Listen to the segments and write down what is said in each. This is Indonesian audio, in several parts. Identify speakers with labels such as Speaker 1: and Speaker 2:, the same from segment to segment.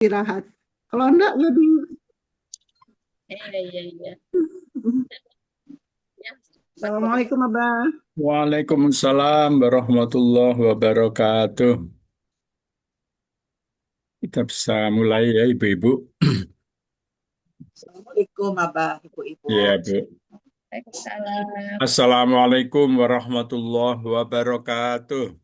Speaker 1: istirahat. Kalau enggak lebih.
Speaker 2: Iya, iya, iya. Ya, sempat putus.
Speaker 1: Assalamualaikum Abah.
Speaker 3: Waalaikumsalam warahmatullahi wabarakatuh. Kita bisa mulai ya Ibu-Ibu.
Speaker 4: Assalamualaikum Abah, Ibu-Ibu.
Speaker 3: Ya, Bu.
Speaker 2: Waalaikumsalam.
Speaker 3: Assalamualaikum warahmatullahi wabarakatuh.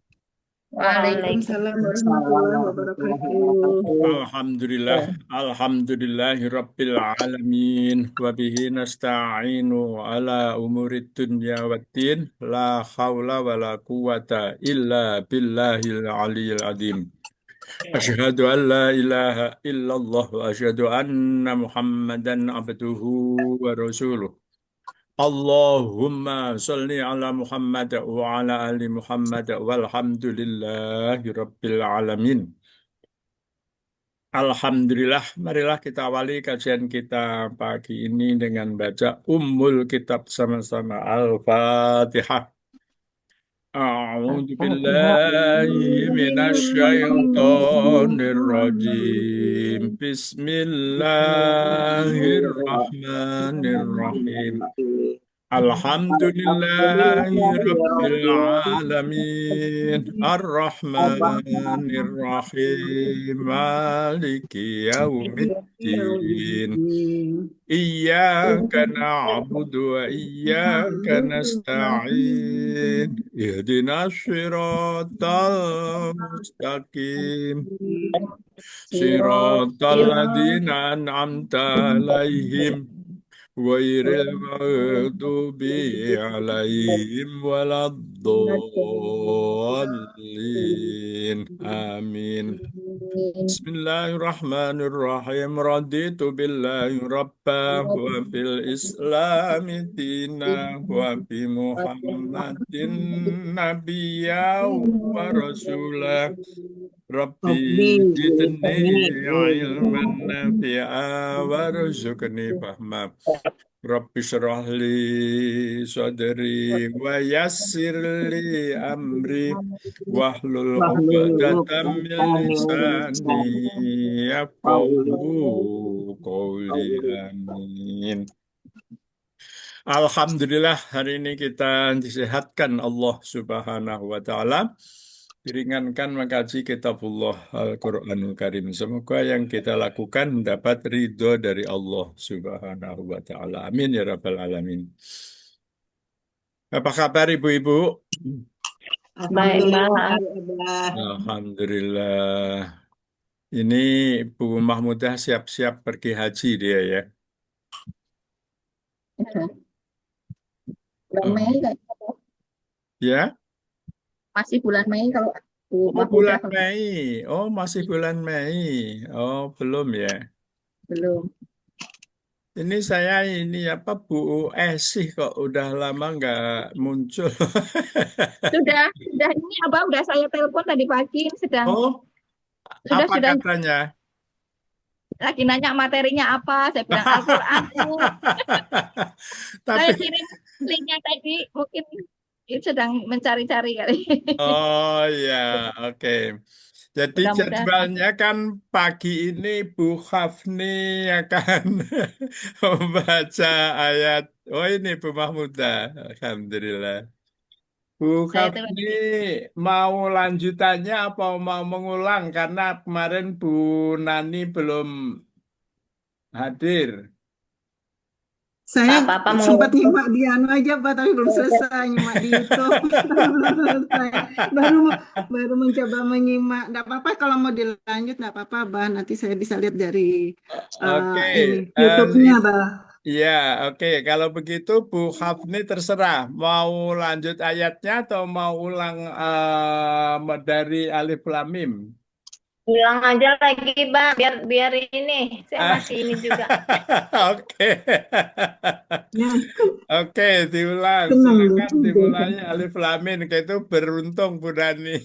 Speaker 1: Waalaikumsalam
Speaker 4: Waalaikumsalam
Speaker 1: warahmatullahi
Speaker 4: warahmatullahi
Speaker 1: wabarakatuh.
Speaker 4: wabarakatuh.
Speaker 3: Alhamdulillah, alhamdulillahi rabbil alamin wa bihi nasta'inu ala umurid dunya waddin la haula wa la quwata illa billahil aliyil azim. Asyhadu an la ilaha illallah wa asyhadu anna Muhammadan abduhu wa rasuluh. Allahumma salli ala Muhammad wa ala ali Muhammad walhamdulillahi rabbil alamin. Alhamdulillah, marilah kita awali kajian kita pagi ini dengan baca Ummul Kitab sama-sama Al-Fatihah. أعوذ بالله من الشيطان الرجيم بسم الله الرحمن الرحيم الحمد لله رب العالمين الرحمن الرحيم مالك يوم الدين إياك نعبد وإياك نستعين اهدنا الصراط المستقيم صراط الذين أنعمت عليهم غير المغضوب عليهم ولا الضالين آمين بسم الله الرحمن الرحيم رضيت بالله ربا وبالإسلام دينا وبمحمد نبيا ورسولا ربي
Speaker 4: Rabbi,
Speaker 3: زدني
Speaker 4: zidni
Speaker 3: علما
Speaker 4: ilman.
Speaker 3: نافعا وارزقني فهما رب اشرح لي صدري ويسر لي أمري واحلل
Speaker 4: Wahlul
Speaker 3: عقدة من
Speaker 4: 'uqdatam min
Speaker 3: لساني
Speaker 4: lisani
Speaker 3: يفقهوا قولي آمين. Alhamdulillah hari ini kita disehatkan Allah Subhanahu wa taala, diringankan mengkaji kitabullah Al-Qur'anul Karim. Semoga yang kita lakukan dapat ridho dari Allah Subhanahu wa taala. Amin ya rabbal alamin. Apa kabar Ibu-ibu?
Speaker 2: Baik,
Speaker 4: Alhamdulillah
Speaker 2: Mbak.
Speaker 4: Abah.
Speaker 3: Alhamdulillah. Ini Bu Mahmudah siap-siap pergi haji dia ya.
Speaker 2: Bulan
Speaker 3: Oh,
Speaker 2: Mei kayaknya.
Speaker 3: ya?
Speaker 2: Masih bulan Mei kalau Bu
Speaker 3: Oh,
Speaker 2: Mahmudah
Speaker 3: bulan Mei. Oh, masih bulan Mei. Oh, belum ya.
Speaker 2: belum.
Speaker 3: Ini saya ini apa Bu Esih kok udah lama nggak muncul.
Speaker 2: Sudah ini Abah udah saya telepon tadi pagi sedang
Speaker 3: Oh, apa
Speaker 2: sudah
Speaker 3: katanya?
Speaker 2: lagi nanya materinya apa. Saya bilang Al-Qur'an, Bu.
Speaker 3: Tapi,
Speaker 2: Saya kirim linknya tadi mungkin sedang mencari-cari kali.
Speaker 3: oh ya, oke. Jadi
Speaker 2: Mudah-mudahan
Speaker 3: jadwalnya kan pagi ini Bu Hafni akan membaca ayat. Oh ini Bu Mahmudah. Alhamdulillah. Bu
Speaker 2: saya itu
Speaker 3: Hafni mau lanjutannya apa mau mengulang karena kemarin Bu Nani belum hadir.
Speaker 1: Saya
Speaker 2: tak apa-apa
Speaker 1: sempat
Speaker 2: mengulang.
Speaker 1: nyimak di anu aja Pak, tapi belum selesai nyimak di YouTube. Belum selesai. Baru baru mencoba menyimak. Nggak apa-apa kalau mau dilanjut, nggak apa-apa, Bah. Nanti saya bisa lihat dari
Speaker 3: Oke,
Speaker 1: ini
Speaker 3: em,
Speaker 1: YouTube-nya,
Speaker 3: it-
Speaker 1: Bah.
Speaker 3: ya, oke. Kalau begitu Bu Hafni terserah mau lanjut ayatnya atau mau ulang dari Alif Lam Mim.
Speaker 2: Ulang aja lagi, Bang, biar biar ini saya
Speaker 3: Ah,
Speaker 2: masih ini juga.
Speaker 3: Oke,
Speaker 1: Ya,
Speaker 3: oke, diulang.
Speaker 1: senang
Speaker 3: Silakan
Speaker 1: deh.
Speaker 3: dimulai Alif Lam Mim. Kayak itu beruntung Bu Dani.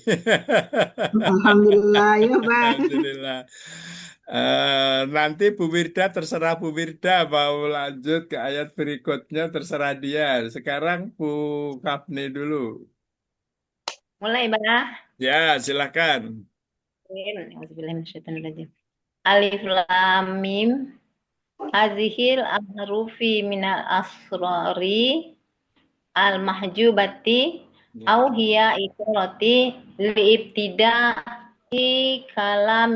Speaker 1: Alhamdulillah ya, Bah.
Speaker 3: Alhamdulillah. Nanti Bu Wirda terserah Bu Wirda mau lanjut ke ayat berikutnya terserah dia. Sekarang Bu Kapni dulu.
Speaker 2: Mulai, Bang.
Speaker 3: Ya, silakan.
Speaker 2: Auzubillahi minasyaitonirrajim.
Speaker 5: Alif lam mim. Hazihil ahrufi minal asrori al mahjubati
Speaker 3: Ya.
Speaker 5: au hiya ikrati liibtidai kalam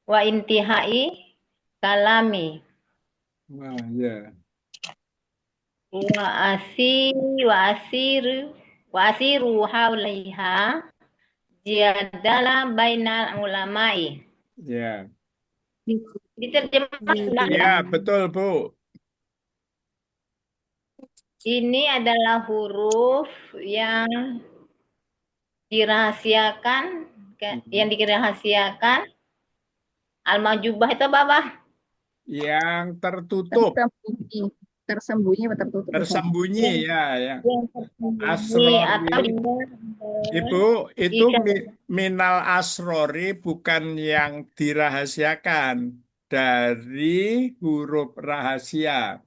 Speaker 5: wa intihai kalami
Speaker 3: Wah, ya.
Speaker 5: wa asiru haulaiha jadala bainal ulamai.
Speaker 3: Ya.
Speaker 5: Diterjemahkan
Speaker 1: Gitu.
Speaker 5: ulang
Speaker 3: Ya,
Speaker 5: enggak?
Speaker 3: betul, Bu.
Speaker 5: Ini adalah huruf yang dirahasiakan, yang dirahasiakan. Al-Majubah itu apa?
Speaker 3: Yang tertutup,
Speaker 2: Tersembunyi atau tertutup Ustaz?
Speaker 3: tersembunyi ya, ya.
Speaker 5: Yang tersembunyi atau
Speaker 3: Asrori.
Speaker 5: dia
Speaker 3: Ibu, itu
Speaker 5: ikan.
Speaker 3: minal asrori bukan yang dirahasiakan dari huruf rahasia.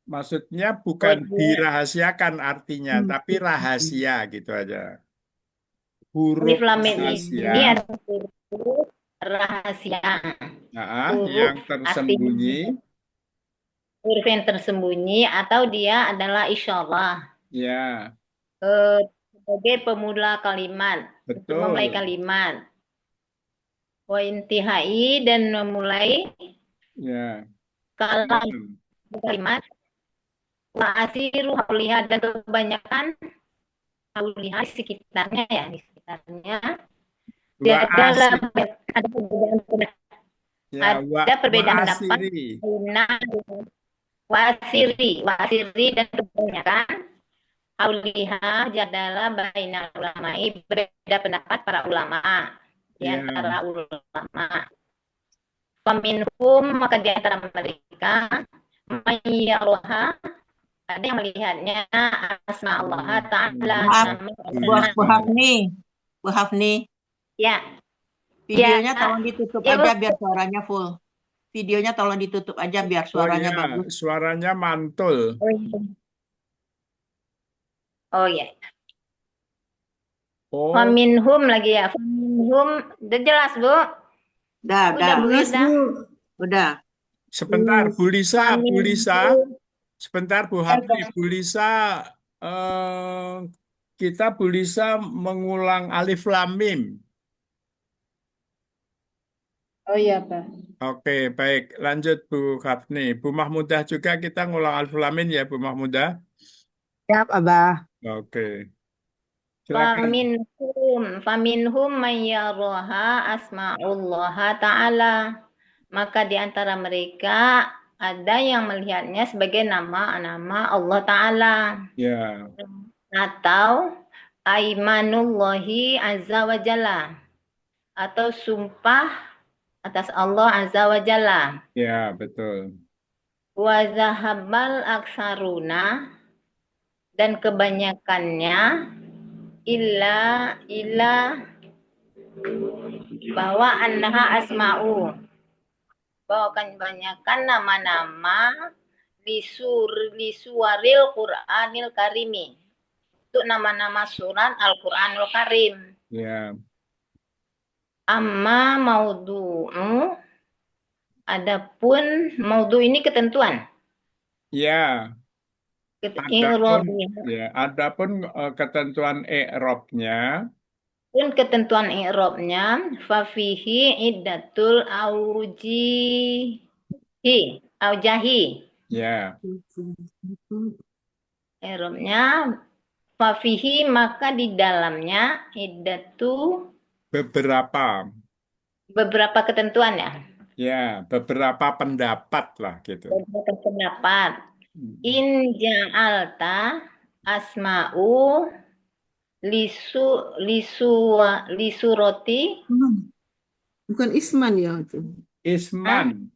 Speaker 3: Maksudnya
Speaker 5: Oh,
Speaker 3: bukan
Speaker 5: dia
Speaker 3: dirahasiakan artinya, tapi rahasia gitu aja.
Speaker 5: alif
Speaker 3: Huruf
Speaker 5: lam mim ini
Speaker 3: rahasia,
Speaker 5: adalah huruf rahasia,
Speaker 3: yang
Speaker 5: huruf
Speaker 3: tersembunyi,
Speaker 5: asli, huruf yang tersembunyi atau dia adalah isyarah
Speaker 3: ya,
Speaker 5: sebagai pemula kalimat untuk memulai
Speaker 3: betul,
Speaker 5: kalimat. Wa intihai dan memulai
Speaker 3: ya,
Speaker 5: kalimat. Wa asiru hauliha dan kebanyakan hauliha di sekitarnya ya, di sekitarnya.
Speaker 3: wa
Speaker 5: Ada
Speaker 3: ya,
Speaker 5: perbedaan
Speaker 3: wa
Speaker 5: pendapat.
Speaker 3: asiri,
Speaker 5: Wasiri dan kebanyakan auliha jadala bainal ulama'i, berbeda pendapat para ulama di
Speaker 3: ya,
Speaker 5: antara ulama. Faminhum, maka di antara mereka mayyaroha, ada yang melihatnya asma Allah ta'ala,
Speaker 4: Bu Hafni, Bu Hafni,
Speaker 5: ya,
Speaker 4: videonya
Speaker 5: ya,
Speaker 4: tolong ditutup
Speaker 5: ya, Bu.
Speaker 4: aja biar suaranya full. Videonya tolong ditutup aja biar
Speaker 3: oh
Speaker 4: suaranya
Speaker 3: ya,
Speaker 4: bagus.
Speaker 3: suaranya mantul.
Speaker 5: Oh ya.
Speaker 3: Oh,
Speaker 5: Faminhum lagi ya. Faminhum, udah jelas Bu?
Speaker 4: Udah,
Speaker 5: Bu
Speaker 1: Jelas,
Speaker 5: Ida?
Speaker 1: Bu.
Speaker 4: udah.
Speaker 3: sebentar, Bu Lisa,
Speaker 5: Faminhum.
Speaker 3: sebentar Bu Hafni, Bu Lisa, kita Bu Lisa mengulang alif lam mim.
Speaker 2: Oh iya, Pak.
Speaker 3: Oke, baik. Lanjut Bu Hafni. Bu Mahmudah juga kita ngulang alif lam mim ya Bu Mahmudah.
Speaker 1: Siap, Abah.
Speaker 3: Oke. Silakan.
Speaker 5: Faminhum mayyaraha asma'ullah ta'ala. Maka di antara mereka ada yang melihatnya sebagai nama-nama Allah Ta'ala.
Speaker 3: Ya,
Speaker 5: Atau aimanullahi azza wa jalla. Atau sumpah atas Allah azza wa jalla.
Speaker 3: ya, betul.
Speaker 5: Wa zahabal aksaruna, dan kebanyakannya illa bahwa annaha asma'u, bahwa kebanyakan nama-nama lisuaril Qur'anil Karimi, itu nama-nama surat Al-Qur'anul Karim.
Speaker 3: Ya,
Speaker 5: Amma maudu'u, adapun maudu ini ketentuan.
Speaker 3: ya. Adapun ketentuan i'rabnya,
Speaker 5: Pun ketentuan i'rabnya fafihi iddatul aujahi.
Speaker 3: ya,
Speaker 5: I'rabnya fafihi, maka di dalamnya iddatu, beberapa ketentuan ya.
Speaker 3: ya, beberapa pendapat lah gitu.
Speaker 5: Beberapa pendapat. In ja'alta asma'u lisuroti.
Speaker 1: Bukan Isman ya itu.
Speaker 3: Isman.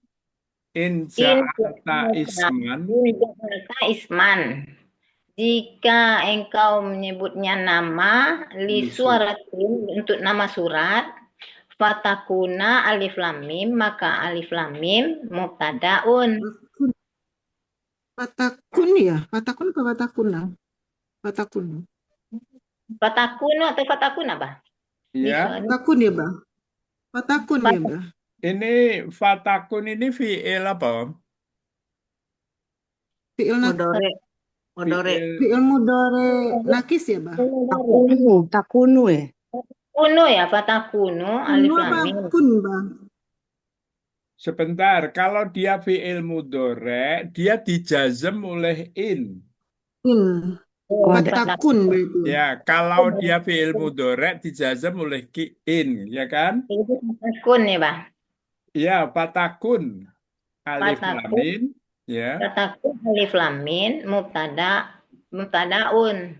Speaker 3: In ja'alta isman.
Speaker 5: Isman. Jika engkau menyebutnya nama lisuaratin, untuk nama surat, fatakuna alif lam mim, maka alif lam mim mubtadaun.
Speaker 1: Fatakun ya? Fatakun ke fatakuna?
Speaker 5: Fatakunu atau fatakun apa?
Speaker 3: Ya,
Speaker 1: Fatakun ya, Bang? Fatakun ya, Bah.
Speaker 3: Ini fatakun ini fi'il apa?
Speaker 1: Fi'il
Speaker 4: Mudore. Mudore.
Speaker 3: Fi'il
Speaker 1: fi'il mudore nakis ya, Bah.
Speaker 6: Takunu, takunu ya.
Speaker 5: Kuno ya, fatakunu, alif
Speaker 1: Kunu
Speaker 5: lam
Speaker 1: apa
Speaker 5: mim.
Speaker 1: kun, Bah?
Speaker 3: sebentar. Kalau dia fi'il mudhari', dia dijazm oleh in.
Speaker 1: In.
Speaker 6: Oh, ada.
Speaker 1: Fatakun berarti.
Speaker 3: Ya, kalau dia fi'il mudhari' dijazm oleh in, ya kan?
Speaker 5: Itu fatakun ya, Bah.
Speaker 3: Ya, fatakun alif lam
Speaker 5: Fatakun,
Speaker 3: mim, ya.
Speaker 5: fatakun alif lam mim, mubtadaun.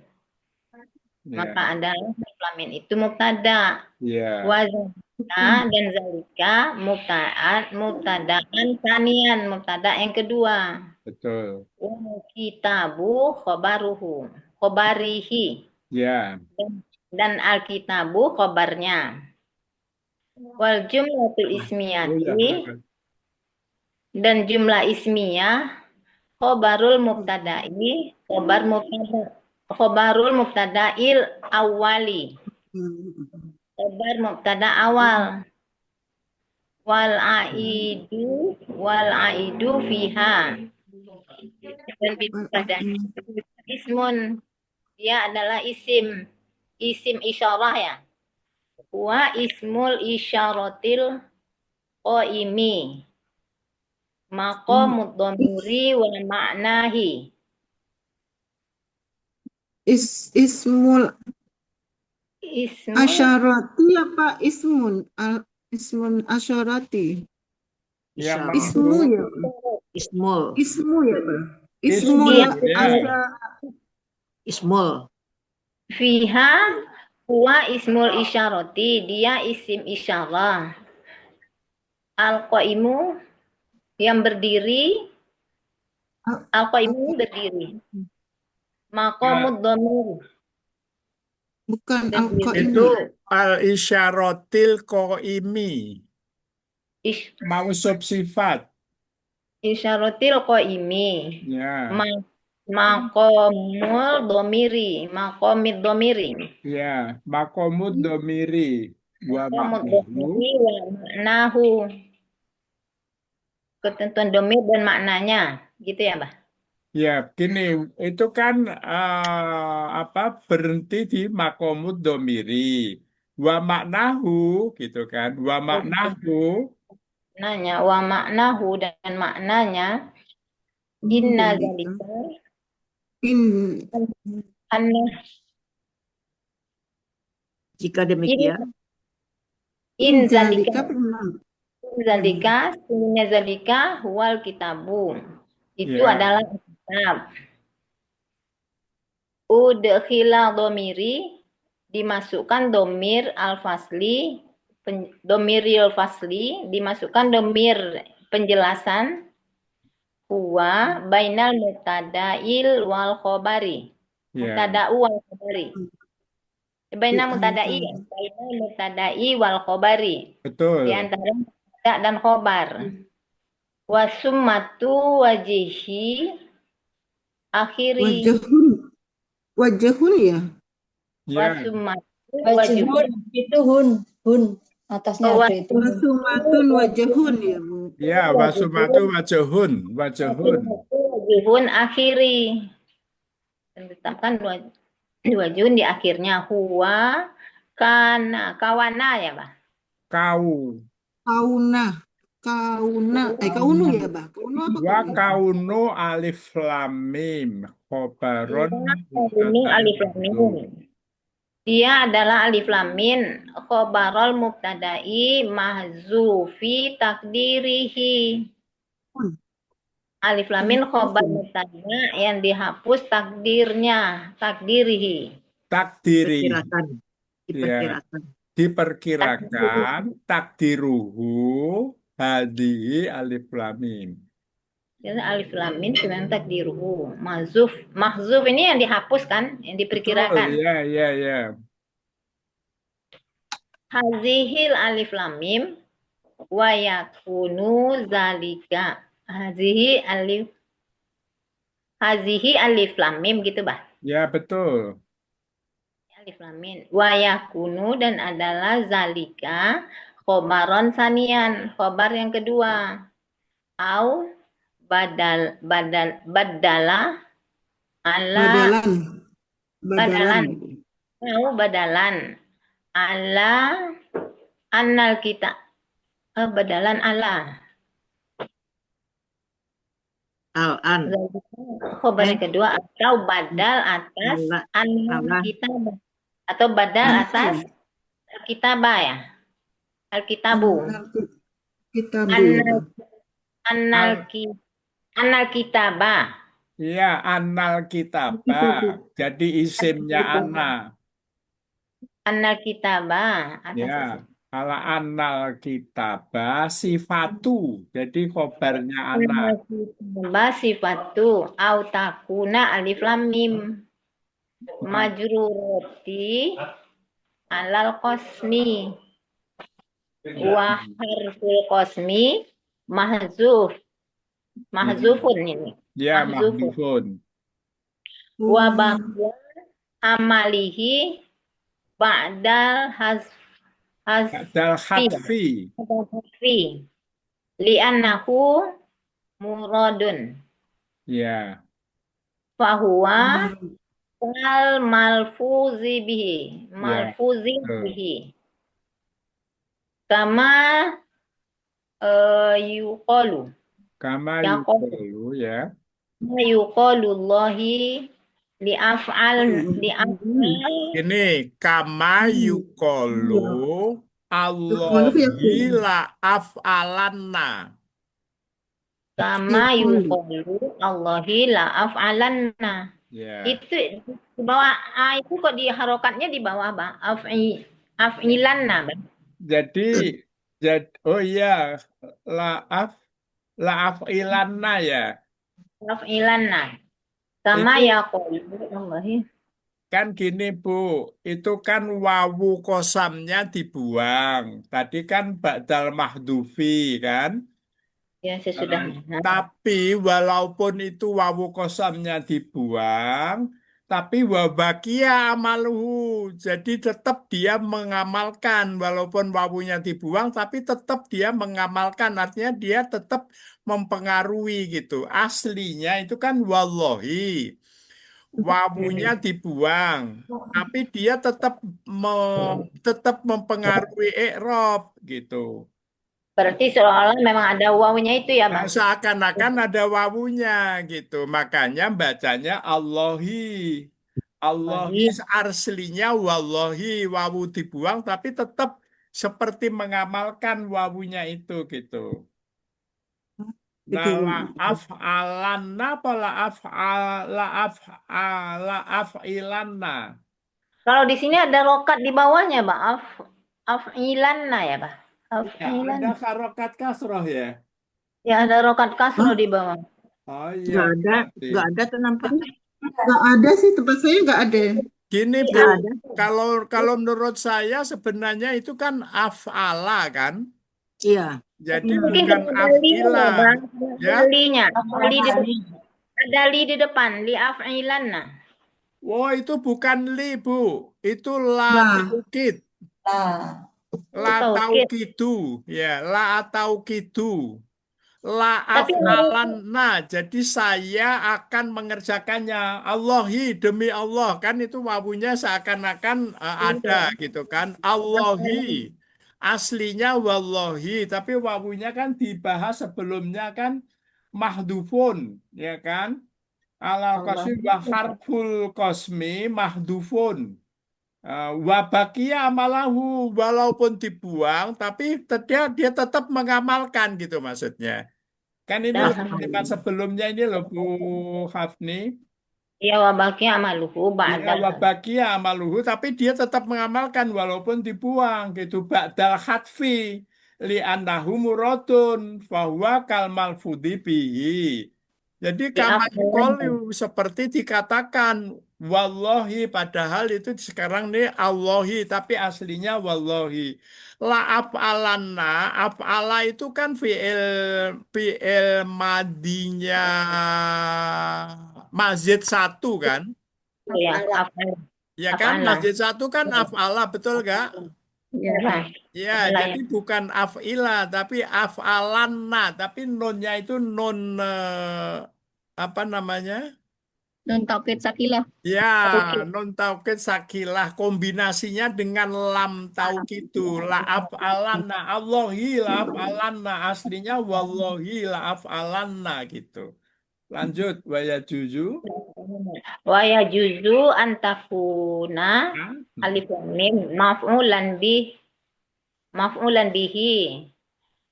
Speaker 5: Maka
Speaker 3: Ya,
Speaker 5: adalah alif lam mim itu mubtada.
Speaker 3: ya,
Speaker 5: Wazalika dan zalika mubtadaan sanian, mubtada yang kedua.
Speaker 3: betul.
Speaker 5: Wal kitabu khobaruhu, khobarihi.
Speaker 3: Ya,
Speaker 5: Dan alkitabu khobarnya. Wal jumlatul
Speaker 3: oh ya,
Speaker 5: ismiyati dan jumlah ismiyah khobarul mubtada'i, khobarul mubtada'il awali, khobar mubtada awal. Wal aidu fiha, dan pada ismun, dia adalah isim isyarah ya. Wa ismul isyaratil qaimi maqamud dhamiri wa ma'nahi.
Speaker 1: Ismul
Speaker 5: Ismul
Speaker 1: asyarati apa ismun asyarati?
Speaker 3: ya
Speaker 4: Isyarah.
Speaker 1: Ismu
Speaker 3: maksud
Speaker 1: ya, Bah.
Speaker 4: Ismul.
Speaker 1: Ismu ya, Bah.
Speaker 3: ismu,
Speaker 1: Ismul
Speaker 3: ya.
Speaker 4: Ismul.
Speaker 5: fiha huwa ismul isyarati, dia isim isyarah. Al-qaimu yang berdiri, al-qaimu berdiri. Maqamud dhamir
Speaker 1: Bukan
Speaker 5: dan
Speaker 3: Itu
Speaker 1: al-qaimu.
Speaker 3: al-isyaratil qaimi, mausuf sifat.
Speaker 5: isyaratil qaimi.
Speaker 3: Ya,
Speaker 5: Maqamul dhamiri, maqamid dhamiri.
Speaker 3: ya, makomud domiri wa
Speaker 5: Maqamud
Speaker 3: maknahu.
Speaker 5: dhamiri wa maknahu. Ketentuan dhamir dan maknanya, gitu ya, Mbak?
Speaker 3: Ya, gini, itu kan berhenti di makomud domiri. Wa maknahu, gitu kan. Wa maknahu,
Speaker 5: Maknanya wa maknahu dan maknanya inna zalika
Speaker 1: In
Speaker 5: anna
Speaker 4: Jika demikian,
Speaker 5: in
Speaker 1: zalika
Speaker 5: zalika
Speaker 1: benar.
Speaker 5: sesungguhnya zalika huwal kitabu. Itu
Speaker 3: ya,
Speaker 5: adalah kitab. Udkhila dhamiri, dimasukkan domir al-fasli, domiril fasli, dimasukkan domir penjelasan huwa bainal mubtada'il wal khobari.
Speaker 3: ya,
Speaker 5: Mubtada'u wal khobari. Bainal mubtada'i, bainal mubtada'i wal khobari.
Speaker 3: betul.
Speaker 5: Di antara mubtada dan khobar. Wasummatu wajihi akhiri.
Speaker 1: Wajahun ya.
Speaker 3: Ya,
Speaker 5: Wasummatu
Speaker 6: Wajihun,
Speaker 5: wajihi.
Speaker 6: itu hun. Atasnya
Speaker 5: Oh,
Speaker 6: ada itu.
Speaker 1: Wasumatun wajahun ya, Bu.
Speaker 3: ya, wasumatu wajahun, wajahun.
Speaker 5: Wajihun akhiri. Dan ditetapkan wajihun di akhirnya. Huwa kana kawana ya, Pak.
Speaker 3: Kau.
Speaker 1: Kauna. Kaunu ya, Bah. Kaunu apa
Speaker 3: Wa
Speaker 1: kaunu?
Speaker 3: kaunu alif lam mim. Khobaron
Speaker 5: Ini alif lam mim. Dia adalah alif lam mim, khobarol mubtada'i mahzufi takdirihi. Alif lam mim khobar mubtada yang dihapus takdirnya, takdirihi.
Speaker 3: takdiri.
Speaker 4: diperkirakan.
Speaker 3: Diperkirakan takdiruhu hadihi alif lam mim.
Speaker 5: Jadi alif lam mim dengan takdiruhu. Mahzuf ini yang dihapus kan, yang diperkirakan.
Speaker 3: Ya, ya, ya.
Speaker 5: Hazihil alif lam mim wa yakunu zalika. Hazihi alif lam mim gitu, Bah.
Speaker 3: Ya, betul.
Speaker 5: Alif lam mim wa yakunu dan adalah zalika khobaron sanian, khobar yang kedua. Au badala ala
Speaker 1: Badalan. Badalan.
Speaker 5: badalan ala annal kita badalan ala
Speaker 4: Al-an.
Speaker 5: khobar yang kedua atau badal atas
Speaker 4: Allah.
Speaker 5: annal
Speaker 4: Allah.
Speaker 5: kita atau badal atas kitabah ya al-kitabu
Speaker 1: Kitabu.
Speaker 5: annal kitabah
Speaker 3: Ya, annal kitabah. Jadi isimnya anna.
Speaker 5: annal kitabah atas
Speaker 3: Ya, ala annal kitabah sifatu. Jadi khobarnya anna.
Speaker 5: sifatu au takuna alif lam mim majrurati alal qasmi wa harful qasmi mahzufun ini
Speaker 3: Ya,
Speaker 5: mahzufun
Speaker 3: mahdhufun.
Speaker 5: wa baqiya amalihi ba'dal
Speaker 3: Ba'dal hadfi.
Speaker 5: hasfi li'annahu muradun
Speaker 3: Ya,
Speaker 5: fahuwa kal malfuzi bihi
Speaker 3: betul.
Speaker 5: kama yuqalu
Speaker 3: Kama
Speaker 5: Yaqulu.
Speaker 3: yuqalu ya.
Speaker 5: yuqalullahi li'af'al
Speaker 3: Ini kama yuqalu
Speaker 1: Yuqalu ya,
Speaker 3: Allahi la af'alanna.
Speaker 5: kama yuqalu Allahi la af'alanna.
Speaker 3: Ya.
Speaker 5: Itu di bawah A itu kok di harokatnya di bawah Bang. Af'ilanna Bang.
Speaker 3: Jadi oh iya, la af'ilanna ya.
Speaker 5: Af'ilanna. Kama
Speaker 3: Itu
Speaker 5: yaqulu Allahi.
Speaker 3: kan gini Bu, itu kan wawu kosamnya dibuang. Tadi kan ba'dal mahdufi kan.
Speaker 5: Ya sesudahnya.
Speaker 3: Tapi walaupun itu wawu kosamnya dibuang, tapi wabakia amaluhu. Jadi tetap dia mengamalkan, walaupun wawunya dibuang, tapi tetap dia mengamalkan. Artinya dia tetap mempengaruhi gitu. Aslinya itu kan wallahi. Wawunya dibuang, tapi dia tetap mempengaruhi i'rab gitu.
Speaker 5: Berarti seolah-olah memang ada wawunya itu ya
Speaker 3: Nah,
Speaker 5: Bang.
Speaker 3: seakan-akan ada wawunya gitu. Makanya bacanya Allahi. Allahi aslinya wallahi, wawu dibuang tapi tetap seperti mengamalkan wawunya itu gitu. Nah, la af'alanna apa la af'ilanna.
Speaker 5: Kalau di sini ada rokat di bawahnya Bang. Af'ilanna ya Bang.
Speaker 3: Ya,
Speaker 5: Af'ilanna.
Speaker 3: ada harokat kasroh ya.
Speaker 5: Ya ada rokat kasro di bawah.
Speaker 3: Oh
Speaker 4: Nggak
Speaker 3: iya,
Speaker 4: ada,
Speaker 3: berarti.
Speaker 4: nggak ada tuh nampaknya.
Speaker 1: Nggak ada sih, tempat saya nggak ada.
Speaker 3: Gini Bu,
Speaker 4: Nggak ada.
Speaker 3: kalau menurut saya sebenarnya itu kan af'ala kan.
Speaker 4: Iya.
Speaker 3: Jadi
Speaker 5: Mungkin
Speaker 3: bukan
Speaker 5: ada linya
Speaker 3: af'ila.
Speaker 5: Bang.
Speaker 3: Ya.
Speaker 5: Ada linya. Ada li di depan. Li af'ilanna.
Speaker 3: Oh, itu bukan li, Bu. Itu la
Speaker 1: Nah.
Speaker 3: taukid. La taukidu. Ya, la taukidu. La
Speaker 5: Tapi
Speaker 3: af'alanna. Jadi saya akan mengerjakannya. Allahi, demi Allah. Kan itu wawunya seakan-akan ada gitu kan. Allahi. Aslinya wallahi. Tapi wawunya kan dibahas sebelumnya kan mahdufun. Ya kan. Alal qasmi wa harful qasmi mahdufun. Wabakia amalahu. Walaupun dibuang. Tapi dia tetap mengamalkan gitu maksudnya. Kan ini kalimat sebelumnya ini loh Bu Hafni.
Speaker 5: ya wabaki amaluhu
Speaker 3: Ya,
Speaker 5: ba'dal.
Speaker 3: wabakia amaluhu, tapi dia tetap mengamalkan walaupun dibuang gitu. Ba'dal hadfi li'annahu muradun fahuwa kal malfudhi bihi. Jadi kama yuqalu seperti dikatakan wallahi, padahal itu sekarang nih Allahi tapi aslinya wallahi. La af'alanna, af'ala itu kan fi'il madinya mazid satu kan?
Speaker 5: Ya, af'ala.
Speaker 3: Ya kan,
Speaker 5: Af'ala.
Speaker 3: masjid satu kan af'ala, betul gak?
Speaker 2: Ya.
Speaker 5: Nah,
Speaker 3: Ya,
Speaker 5: inilah
Speaker 3: jadi
Speaker 5: yang
Speaker 3: bukan af'ila, tapi af'alanna. Tapi nunnya itu nun apa namanya?
Speaker 2: Nun taukid sakilah.
Speaker 3: Ya,
Speaker 5: Oke.
Speaker 3: nun taukid sakilah kombinasinya dengan lam taukid itu la af'alanna Allahi la af'alanna aslinya wallahi la af'alanna gitu. Lanjut waya juju.
Speaker 5: Wa yajuzu antakuna
Speaker 3: Ya.
Speaker 5: alif lam mim maf'ulan bihi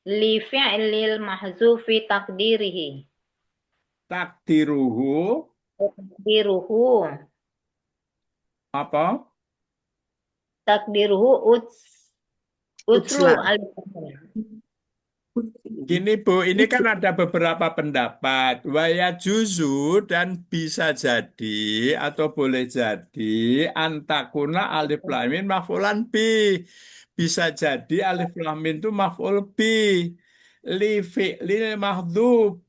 Speaker 5: li fi'lil mahzufi takdirihi.
Speaker 3: Takdiruhu
Speaker 5: Takdiruhu
Speaker 3: apa?
Speaker 5: takdiruhu utslu
Speaker 4: Utsla.
Speaker 5: alif lam mim.
Speaker 3: Gini Bu, ini kan ada beberapa pendapat. Waya juzu dan bisa jadi atau boleh jadi antakuna alif lamin maf'ulan bi. Bisa jadi alif lamin itu maf'ul bi. Li fi'lil mahdhuf.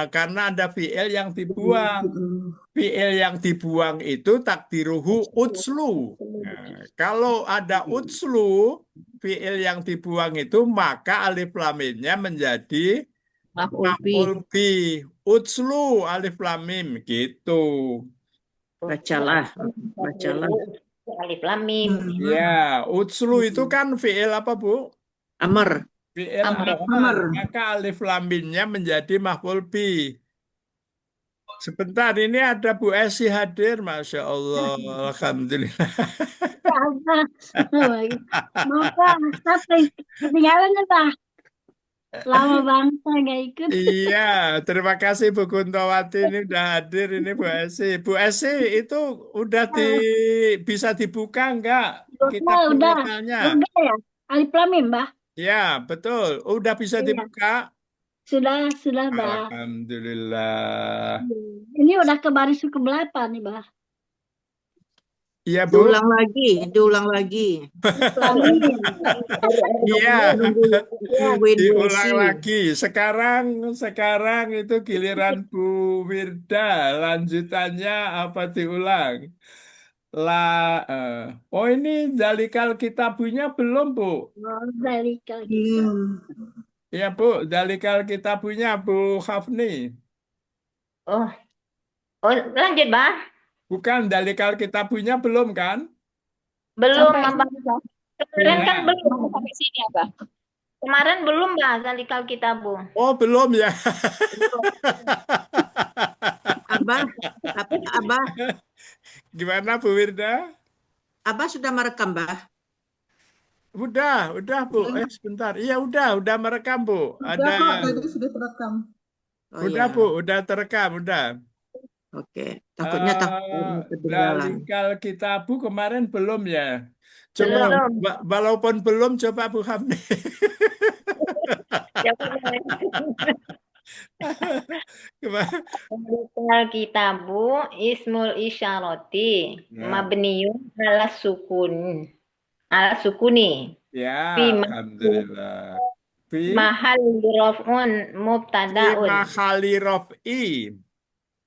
Speaker 3: Karena ada fi'il yang dibuang. Fi'il yang dibuang itu takdiruhu utslu. Nah, kalau ada utslu, fi'il yang dibuang itu maka alif lam mimnya menjadi
Speaker 2: Maf'ul bi.
Speaker 3: maf'ul bi. Utslu alif lam mim gitu.
Speaker 4: Bacalah. Bacalah.
Speaker 5: Takdiruhu alif lam mim.
Speaker 3: Ya, utslu itu kan fi'il apa Bu?
Speaker 4: Amr.
Speaker 3: Fi'il
Speaker 2: Amr.
Speaker 3: amar. Maka alif lam mimnya menjadi maf'ul bi. Sebentar, ini ada Bu Esi hadir, Masya Allah, Alhamdulillah.
Speaker 7: Bapak, tapi ketinggalan ya, Pak. Lama banget saya nggak ikut.
Speaker 3: Iya, terima kasih Bu Kuntowati ini udah hadir ini Bu Esi. Bu Esi itu udah bisa dibuka enggak kitab
Speaker 7: Udah
Speaker 3: tulisannya?
Speaker 7: ya. Alif Lam Mim, Mbah.
Speaker 3: Ya, betul. Udah bisa
Speaker 7: Iya,
Speaker 3: dibuka?
Speaker 7: sudah, Mbah.
Speaker 3: Alhamdulillah.
Speaker 7: Ini udah ke baris ke berapa nih, Mbah?
Speaker 3: Iya Bu.
Speaker 4: Diulang lagi. Diulang lagi.
Speaker 7: Alif Lam Mim.
Speaker 3: Iya,
Speaker 4: Nungguin Bu
Speaker 3: diulang
Speaker 4: Esi.
Speaker 3: lagi. Sekarang itu giliran Bu Wirda. Lanjutannya apa diulang? Oh ini dalikal kitabunya belum Bu?
Speaker 7: Zalikal.
Speaker 3: Ya Bu, dalikal kitabunya Bu Hafni.
Speaker 5: Oh, lanjut, Bah.
Speaker 3: Bukan, dalikal kitabunya belum kan?
Speaker 5: Belum,
Speaker 2: Sampai
Speaker 5: Mbak. Kemarin kan
Speaker 3: Ya.
Speaker 5: belum.
Speaker 2: sampai sini ya, Pak.
Speaker 5: Kemarin belum, Mbak, Zalikal Kitabu.
Speaker 3: Oh belum ya.
Speaker 4: Abah, Abah,
Speaker 3: Gimana Bu Wirda?
Speaker 4: Abah sudah merekam, Bah?
Speaker 3: Udah Bu. Sebentar. Iya udah merekam Bu. Ada.
Speaker 1: Udah kok, tadi sudah terekam.
Speaker 4: Oh
Speaker 3: Udah
Speaker 4: ya,
Speaker 3: Bu, udah terekam, udah.
Speaker 4: oke. Takutnya ketinggalan.
Speaker 3: Dalikal kitabu kemarin belum ya. Coba,
Speaker 5: Belum.
Speaker 3: walaupun belum, coba Bu Hamdi. Gimana?
Speaker 5: Zalikal Kitabu ismul isyarati
Speaker 3: Ya.
Speaker 5: mabniyun ala sukuni
Speaker 3: Ya,
Speaker 5: fi
Speaker 3: Alhamdulillah. Fi
Speaker 5: mahalli raf'un
Speaker 3: fi
Speaker 5: mubtada'un
Speaker 3: mahali rof'i.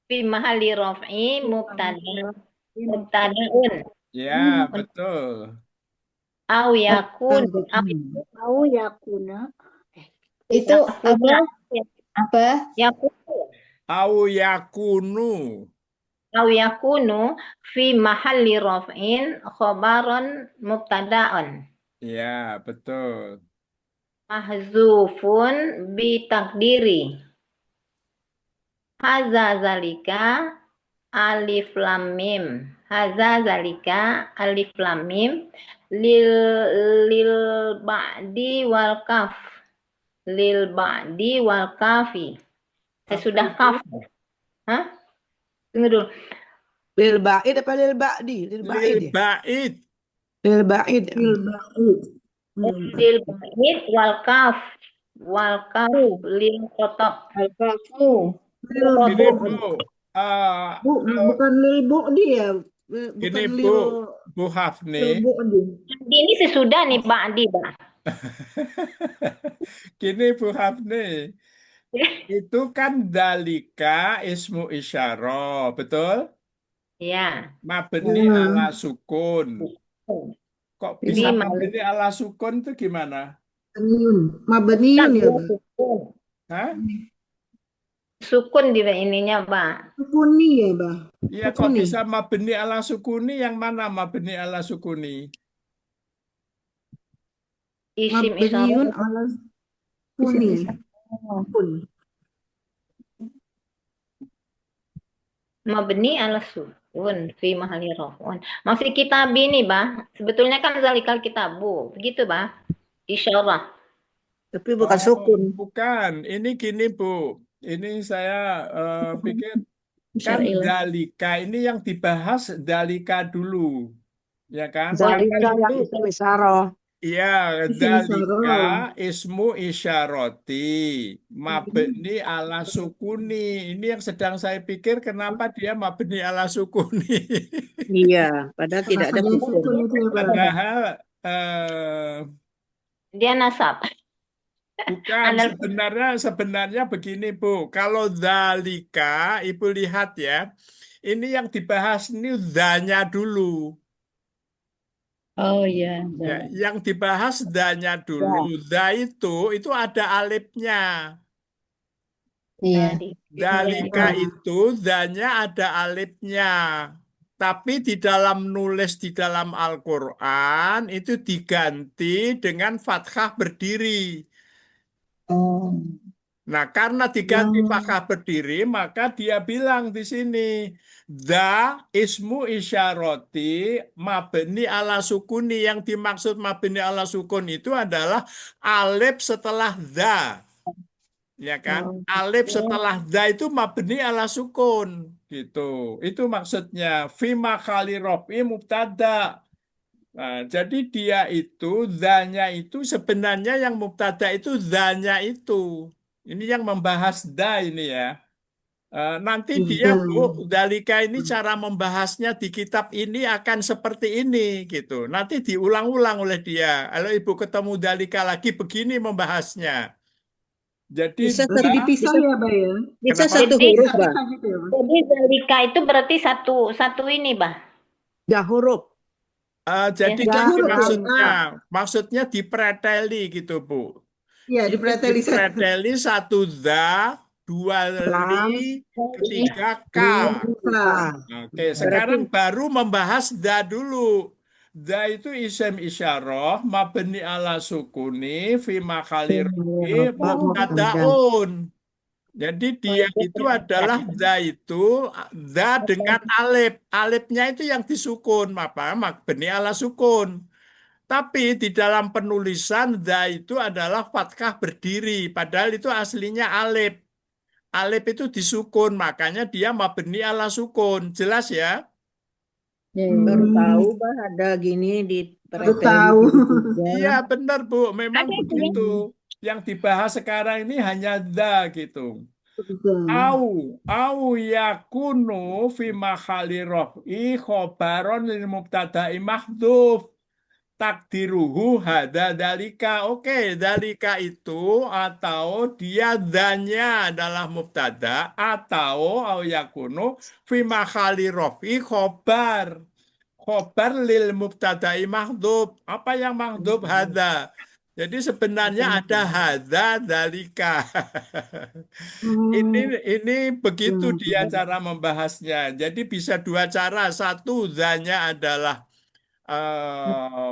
Speaker 5: fi mahalli raf'i mubtada'un
Speaker 3: Ya, betul.
Speaker 5: au yakun
Speaker 7: Tahu ya kuna.
Speaker 6: Itu apa? Apa?
Speaker 5: yakun
Speaker 3: Au yakunu.
Speaker 5: au yakunu fi mahalli raf'in khobaron mubtada'un
Speaker 3: Ya, betul.
Speaker 5: mahzufun bi takdiri haza zalika alif lam mim haza zalika alif lam mim lil ba'di wal kaf lil ba'di wal kafi sesudah kaf. Hah? Tunggu dulu.
Speaker 6: Lil ba'id apa lil ba'di? Lil ba'id.
Speaker 3: Lil ba'id.
Speaker 6: Lil ba'id.
Speaker 5: Lil ba'id wal kaf lil kotok.
Speaker 7: Al-Kafu.
Speaker 3: Gini Bu.
Speaker 1: Bukan lil bu'di ya.
Speaker 3: Gini
Speaker 1: Bukan
Speaker 3: Bu
Speaker 1: lil
Speaker 3: Hafni.
Speaker 1: bu'di.
Speaker 5: Ini sesudah nih ba'di, Bang.
Speaker 3: Gini Bu Hafni. Itu kan dalika ismu isyarah, betul?
Speaker 5: Ya.
Speaker 3: Mabni ala sukun. Kok bisa
Speaker 5: Fi
Speaker 3: mabni ala sukun itu gimana?
Speaker 1: Mabniun ya, Bah.
Speaker 5: sukun.
Speaker 3: Hah?
Speaker 5: Sukun di ininya, Pak.
Speaker 1: Sukuni ya, Bah.
Speaker 3: Iya, kok
Speaker 1: Sukuni.
Speaker 3: bisa mabni ala sukuni? Yang mana mabni ala sukuni?
Speaker 5: Isim
Speaker 1: Mabniun
Speaker 5: isyarat.
Speaker 1: ala sukuni. Sukun.
Speaker 5: Mabni ala sukun fi mahali raf'un. Masih kitab ini, Bah. Sebetulnya kan zalikal kitabu. Begitu, Bah. Isyarah.
Speaker 6: Tapi bukan sukun.
Speaker 3: Bukan. Ini gini, Bu. Ini saya pikir kan
Speaker 7: Syar'ilah.
Speaker 3: dalika ini yang dibahas dalika dulu. Ya kan?
Speaker 6: Zalika
Speaker 3: Dalika
Speaker 6: yang
Speaker 3: itu
Speaker 6: isim isyarah.
Speaker 3: iya,
Speaker 1: Isim
Speaker 3: dalika
Speaker 1: isyarah.
Speaker 3: ismu isyaroti mabni ala sukuni. Ini yang sedang saya pikir kenapa dia mabni ala sukuni.
Speaker 6: Iya, padahal tidak ada
Speaker 1: Ada
Speaker 6: sukun.
Speaker 1: sukun itu ya, Bah.
Speaker 3: Padahal
Speaker 5: Dia nasab.
Speaker 3: bukan sebenarnya begini, Bu. Kalau dalika, Ibu lihat ya. Ini yang dibahas ini dzanya dulu.
Speaker 7: Oh iya.
Speaker 3: Ya, yang dibahas dzanya dulu. Dza itu ada alifnya.
Speaker 7: Iya.
Speaker 3: Dalika itu dzanya ada alifnya. Tapi di dalam nulis di dalam Al-Quran itu diganti dengan fathah berdiri.
Speaker 7: Oh.
Speaker 3: Nah, karena diganti fathah berdiri, maka dia bilang di sini, dza ismu isyaroti mabni ala sukuni. Yang dimaksud mabni ala sukun itu adalah alif setelah dza. Ya kan? Alif setelah dza itu mabni ala sukun. Gitu. Itu maksudnya. Fima khali rofi mubtada. Nah, jadi dia itu, dzanya itu sebenarnya yang mubtada itu dzanya itu. Ini yang membahas da ini ya. Nanti dia, Bu, dalika ini cara membahasnya di kitab ini akan seperti ini gitu. Nanti diulang-ulang oleh dia. Kalau Ibu ketemu dalika lagi begini membahasnya. Jadi
Speaker 6: Bisa
Speaker 1: Berarti dipisah ya, Bah ya?
Speaker 6: bisa
Speaker 3: Kenapa?
Speaker 6: satu
Speaker 5: Jadi,
Speaker 6: huruf, Bah.
Speaker 1: Bisa gitu ya, Bah?
Speaker 5: Jadi zalika itu berarti satu ini, Bah.
Speaker 6: Ya huruf.
Speaker 3: Jadi
Speaker 5: Ya,
Speaker 3: gini
Speaker 1: huruf ya.
Speaker 3: maksudnya dipreteli gitu, Bu.
Speaker 1: Iya,
Speaker 3: Ini
Speaker 1: dipreteli satu.
Speaker 3: dipreteli satu za, dua li, ketiga k.
Speaker 1: Bisa.
Speaker 3: Oke, sekarang baru membahas da dulu. Da itu isim isyarah, mabni ala sukuni, fi makhali rafi, mubtadaun. Jadi dia itu adalah da itu, da dengan alif. Alifnya itu yang disukun, apa? Mabni ala sukun. Tapi di dalam penulisan da itu adalah fathah berdiri, padahal itu aslinya alif. Alif itu disukun, makanya dia mabni ala sukun. Jelas ya?
Speaker 6: Baru tahu, Bah, ada gini di
Speaker 1: Baru tahu.
Speaker 3: Iya, benar, Bu. Memang
Speaker 5: Ada itu ya.
Speaker 3: begitu. Yang dibahas sekarang ini hanya da gitu. Au yakunu fi makhali raf'i khobaron lil mubtada'i mahdhuf. Takdiruhu hada dalika. Oke, dalika itu atau dia dzanya adalah mubtada atau au yakunu fi makhali rafi khobar. Khobar lil mubtada'i mahdhuf. Apa yang mahdhuf? Hada. Jadi sebenarnya ada hada dalika. Ini begitu dia cara membahasnya. Jadi bisa dua cara. Satu, dzanya adalah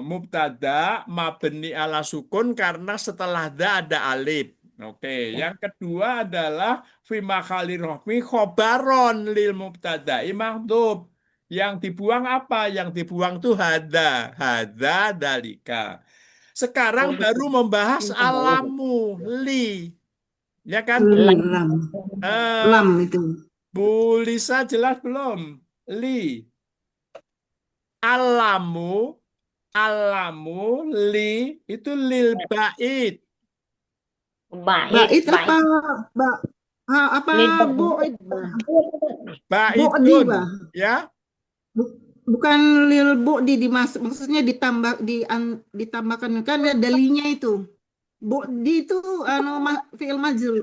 Speaker 3: mubtada mabni ala sukun karena setelah da ada alif. Oke, yang kedua adalah fi makhali rohmi khobaron lil mubtada'i mahdhuf. Yang dibuang apa? Yang dibuang tuh hada dalika. Sekarang baru membahas alamu li. Ya kan?
Speaker 1: Lam. Lam itu.
Speaker 3: Bu Lisa jelas belum? Li. Alamu li itu lil bait.
Speaker 1: Bait apa? Apa bu'id?
Speaker 3: Baitun,
Speaker 1: Bah.
Speaker 3: ya.
Speaker 1: Bukan lil bu'di maksudnya ditambahkan kan ada linya itu. Bu'di itu fi'il majhul.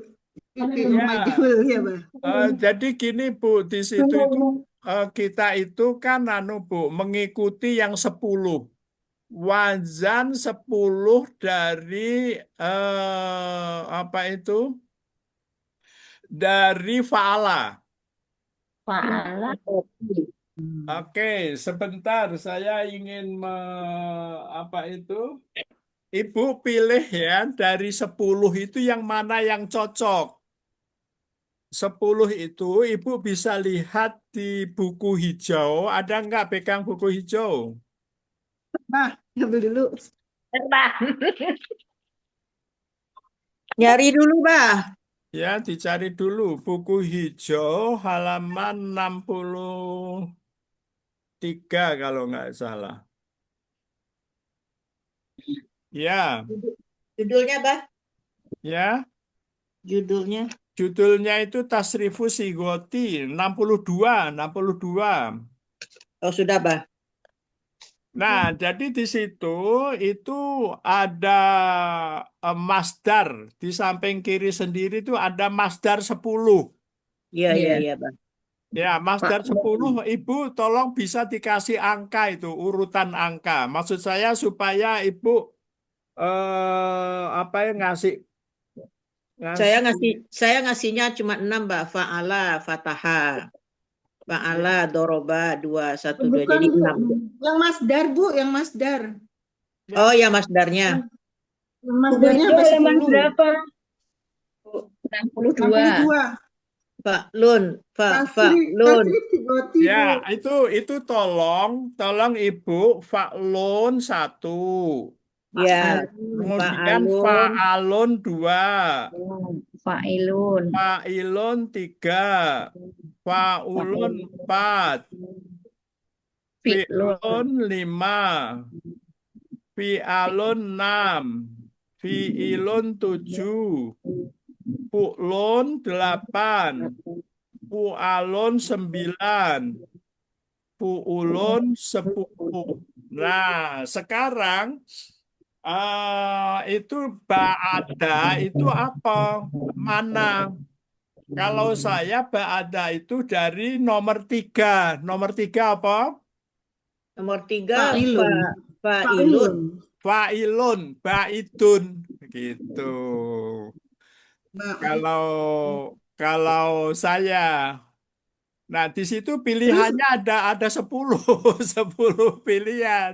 Speaker 1: Fi'il majhul ya, Bah.
Speaker 3: Jadi gini, Bu, di situ itu kita itu kan Bu mengikuti yang 10. Wazan 10 dari apa itu? Dari fa'ala.
Speaker 5: Fa'ala.
Speaker 3: Oke, sebentar saya ingin apa itu? Ibu pilih ya dari 10 itu yang mana yang cocok. 10 itu Ibu bisa lihat di buku hijau. Ada nggak pegang buku hijau?
Speaker 1: Bah, ambil dulu.
Speaker 5: Bentar.
Speaker 6: Nyari dulu, Bah.
Speaker 3: Ya, dicari dulu. Buku hijau halaman 63 kalau nggak salah. Ya,
Speaker 4: Judulnya, Bah?
Speaker 3: ya.
Speaker 4: Judulnya.
Speaker 3: Judulnya itu Tasrifus Sigoti 62.
Speaker 4: Oh, sudah, Bah.
Speaker 3: Nah, jadi di situ itu ada masdar. Di samping kiri sendiri itu ada masdar 10.
Speaker 4: Iya,
Speaker 5: Iya.
Speaker 4: iya, iya, Bah.
Speaker 3: Ya, masdar 10, Ibu tolong bisa dikasih angka itu, urutan angka. Maksud saya supaya Ibu apa ya
Speaker 4: Saya
Speaker 3: ngasih
Speaker 4: ngasihnya cuma 6, Bah. Fa'ala, fataha. Fa'ala, doroba, 2, 1, 2.
Speaker 1: Bukan
Speaker 4: Jadi
Speaker 1: Bu,
Speaker 4: 6.
Speaker 1: yang masdar Bu, yang masdar.
Speaker 4: Oh, ya masdarnya.
Speaker 1: Yang masdarnya apa
Speaker 7: halaman
Speaker 1: 10?
Speaker 7: berapa?
Speaker 2: 62.
Speaker 1: 62.
Speaker 4: Fa'lun, fa'lun.
Speaker 1: Tasrif Sigoti Bu.
Speaker 3: Ya, itu tolong Ibu fa'lun 1.
Speaker 4: Ya,
Speaker 3: Kemudian
Speaker 4: fa'alun,
Speaker 3: fa'alun 2.
Speaker 2: Fa'ilun.
Speaker 3: Fa'ilun 3. Fa'ulun 4.
Speaker 2: Fi'lun.
Speaker 3: Fi'lun 5. Fi'alun 6. Fi'ilun 7. Fu'lun 8. Fu'alun 9. Fu'ulun 10. Nah, sekarang itu ba'ada itu apa? Mana? Kalau saya ba'ada itu dari nomor 3. Nomor 3 apa?
Speaker 4: nomor 3,
Speaker 1: Fa'ilun.
Speaker 4: fa'ilun.
Speaker 3: Fa'ilun, ba'idun. Gitu. Kalau kalau saya, nah di situ pilihannya ada 10, 10 pilihan.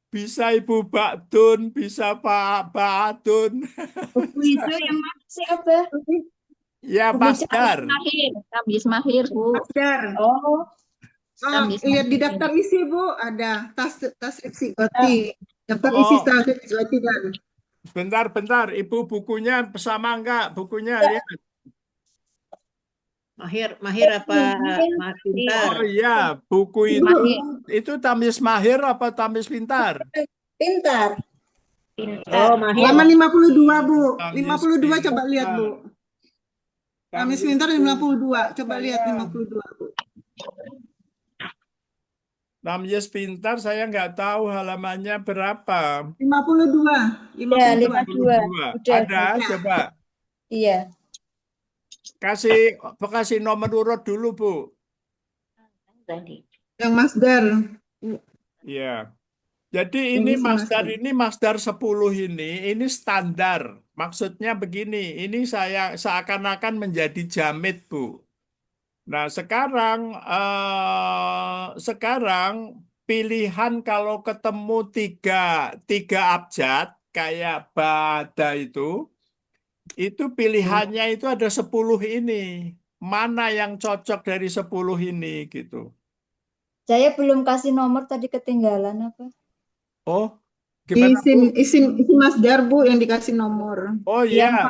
Speaker 3: Bisa Ibu Ba'dun, bisa Pak Ba'dun.
Speaker 7: Buku itu yang mana siapa?
Speaker 3: Ya, masdar.
Speaker 2: Mahir. Tamyiz mahir, Bu.
Speaker 1: Masdar.
Speaker 7: Oh,
Speaker 1: Lihat di daftar isi Bu, ada tasrif Sigoti. Daftar isi
Speaker 3: Oh,
Speaker 1: tasrif Sigoti dan
Speaker 3: bentar. Ibu bukunya sama enggak? Bukunya lihat.
Speaker 4: Mahir apa pintar?
Speaker 3: Oh iya, buku itu tamyiz mahir apa tamyiz pintar?
Speaker 6: Pintar.
Speaker 4: Oh, mahir.
Speaker 1: halaman 52 Bu.
Speaker 3: Tamyiz
Speaker 1: 52 coba lihat Bu.
Speaker 3: pintar.
Speaker 1: Tamyiz pintar 52. Coba lihat 52 Bu.
Speaker 3: Tamyiz pintar saya nggak tahu halamannya berapa.
Speaker 1: 52.
Speaker 7: ya
Speaker 1: 52.
Speaker 7: 52.
Speaker 3: 52.
Speaker 7: Udah.
Speaker 3: Ada, coba.
Speaker 7: Iya.
Speaker 3: Kasih nomor urut dulu, Bu.
Speaker 5: Tadi.
Speaker 1: Yang masdar.
Speaker 3: Iya. Jadi
Speaker 1: Yang
Speaker 3: ini
Speaker 1: isi
Speaker 3: masdar
Speaker 1: masdar.
Speaker 3: ini masdar 10 ini standar. Maksudnya begini, ini saya seakan-akan menjadi jamid, Bu. Nah, sekarang pilihan kalau ketemu tiga abjad kayak bada itu pilihannya itu ada 10 ini. Mana yang cocok dari 10 ini gitu.
Speaker 7: Saya belum kasih nomor tadi ketinggalan apa?
Speaker 3: Oh, gimana, Bu?
Speaker 1: Isi masdar Bu yang dikasih nomor.
Speaker 3: Oh
Speaker 7: Yang
Speaker 3: iya,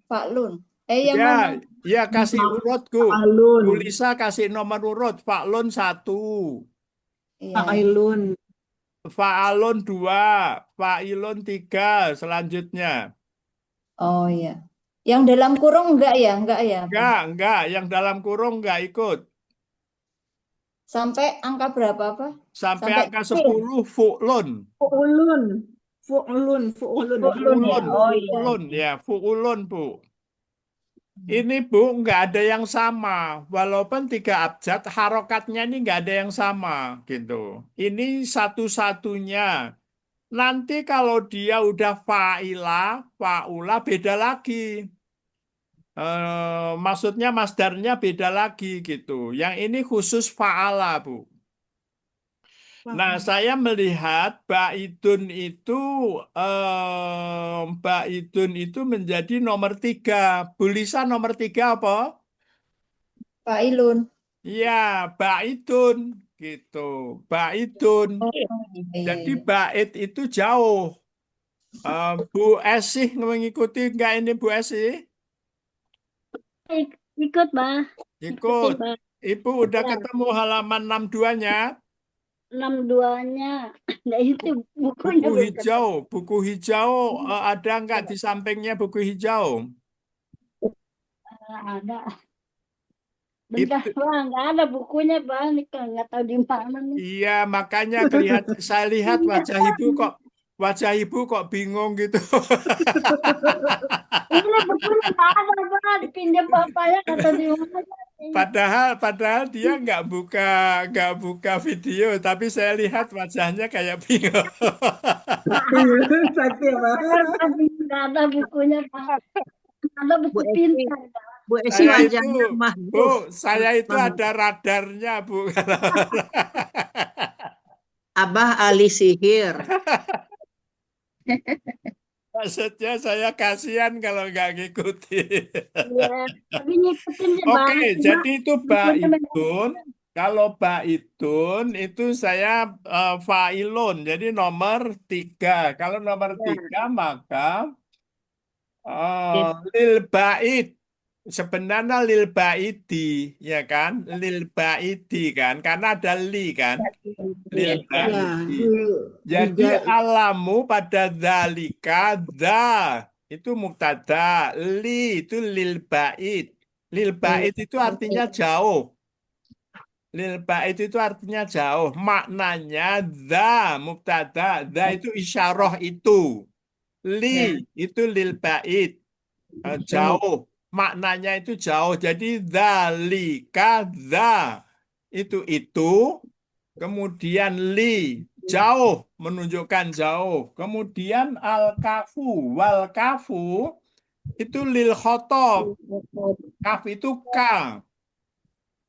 Speaker 7: Pak Lun. Yang
Speaker 3: ya,
Speaker 7: mana?
Speaker 3: ya kasih urut, Bu.
Speaker 1: Fa'alun.
Speaker 3: Bu Lisa kasih nomor urut. Fa'lun 1,
Speaker 7: Iya.
Speaker 1: Fa'ilun.
Speaker 3: Fa'alun 2, Fa'ilun 3, selanjutnya.
Speaker 7: Oh iya. Yang dalam kurung enggak ya? Enggak ya?
Speaker 3: Enggak, yang dalam kurung enggak ikut.
Speaker 7: Sampai angka berapa apa?
Speaker 3: Sampai
Speaker 7: Sampai
Speaker 3: angka 10 fu'lun.
Speaker 1: Fu'ulun. Fu'ulun. Fu'ulun.
Speaker 3: Fu'ulun,
Speaker 7: Oh iya.
Speaker 3: fu'ulun ya, fu'ulun, Bu. Ini Bu enggak ada yang sama. Walaupun 3 abjad, harokatnya ini enggak ada yang sama gitu. Ini satu-satunya Nanti kalau dia udah fa'ila, fa'ula beda lagi. Maksudnya masdarnya beda lagi gitu. Yang ini khusus fa'ala, Bu. Nah, saya melihat baidun itu menjadi nomor 3. Bulisa nomor 3 apa?
Speaker 6: Failun.
Speaker 3: Iya, baidun gitu. Baidun. Jadi bait itu jauh. Bu Esih mengikuti enggak ini Bu Esih?
Speaker 7: Ikut, Bah.
Speaker 3: Ikut.
Speaker 7: Bah.
Speaker 3: Ibu udah
Speaker 7: Ya.
Speaker 3: ketemu halaman 62-nya?
Speaker 7: 62-nya. Nah, itu bukunya
Speaker 3: Buku
Speaker 7: belum
Speaker 3: hijau. Buku hijau ada enggak di sampingnya buku hijau?
Speaker 7: ada. Bentar,
Speaker 3: Itu,
Speaker 7: Bang. Nggak ada bukunya, Bang. Ini kan nggak tahu di mana nih.
Speaker 3: iya, makanya saya lihat wajah ibu kok bingung gitu.
Speaker 7: Ini bukunya nggak ada, Bang. Dipinjam bapaknya atau di mana.
Speaker 3: Padahal dia nggak buka video, tapi saya lihat wajahnya kayak bingung.
Speaker 1: Sakti ya, Pak.
Speaker 7: Nggak ada bukunya, Bang. Ada buku
Speaker 6: Bu Esi,
Speaker 7: pintar.
Speaker 6: Bu Esi
Speaker 3: Saya itu,
Speaker 6: wajahnya
Speaker 3: Bu,
Speaker 6: mahmud.
Speaker 3: saya itu ada radarnya, Bu.
Speaker 6: Abah ahli sihir.
Speaker 3: Maksudnya saya kasihan kalau nggak ngikuti.
Speaker 7: Iya, tapi ngikutin sih,
Speaker 3: Oke,
Speaker 7: Bang. Cuma
Speaker 3: jadi itu
Speaker 7: bukunya
Speaker 3: baitun. Kalau baitun itu saya failun, jadi nomor 3. Kalau nomor 3 maka lil bait. Sebenarnya lil baiti, ya kan? Lil baiti kan, karena ada li kan? Lil
Speaker 1: Ya,
Speaker 3: baiti.
Speaker 1: di
Speaker 3: Jadi
Speaker 1: tiga.
Speaker 3: alamu pada dzalika itu mubtada, li itu lil bait. Lil bait itu artinya jauh. Lil bait itu artinya jauh. Maknanya mubtada, itu isyarah itu. Li itu lil bait. Jauh. Maknanya itu jauh. Jadi dzalika itu kemudian li jauh menunjukkan jauh. Kemudian al-kafu wal kafu itu lil khotob. Kaf itu ka.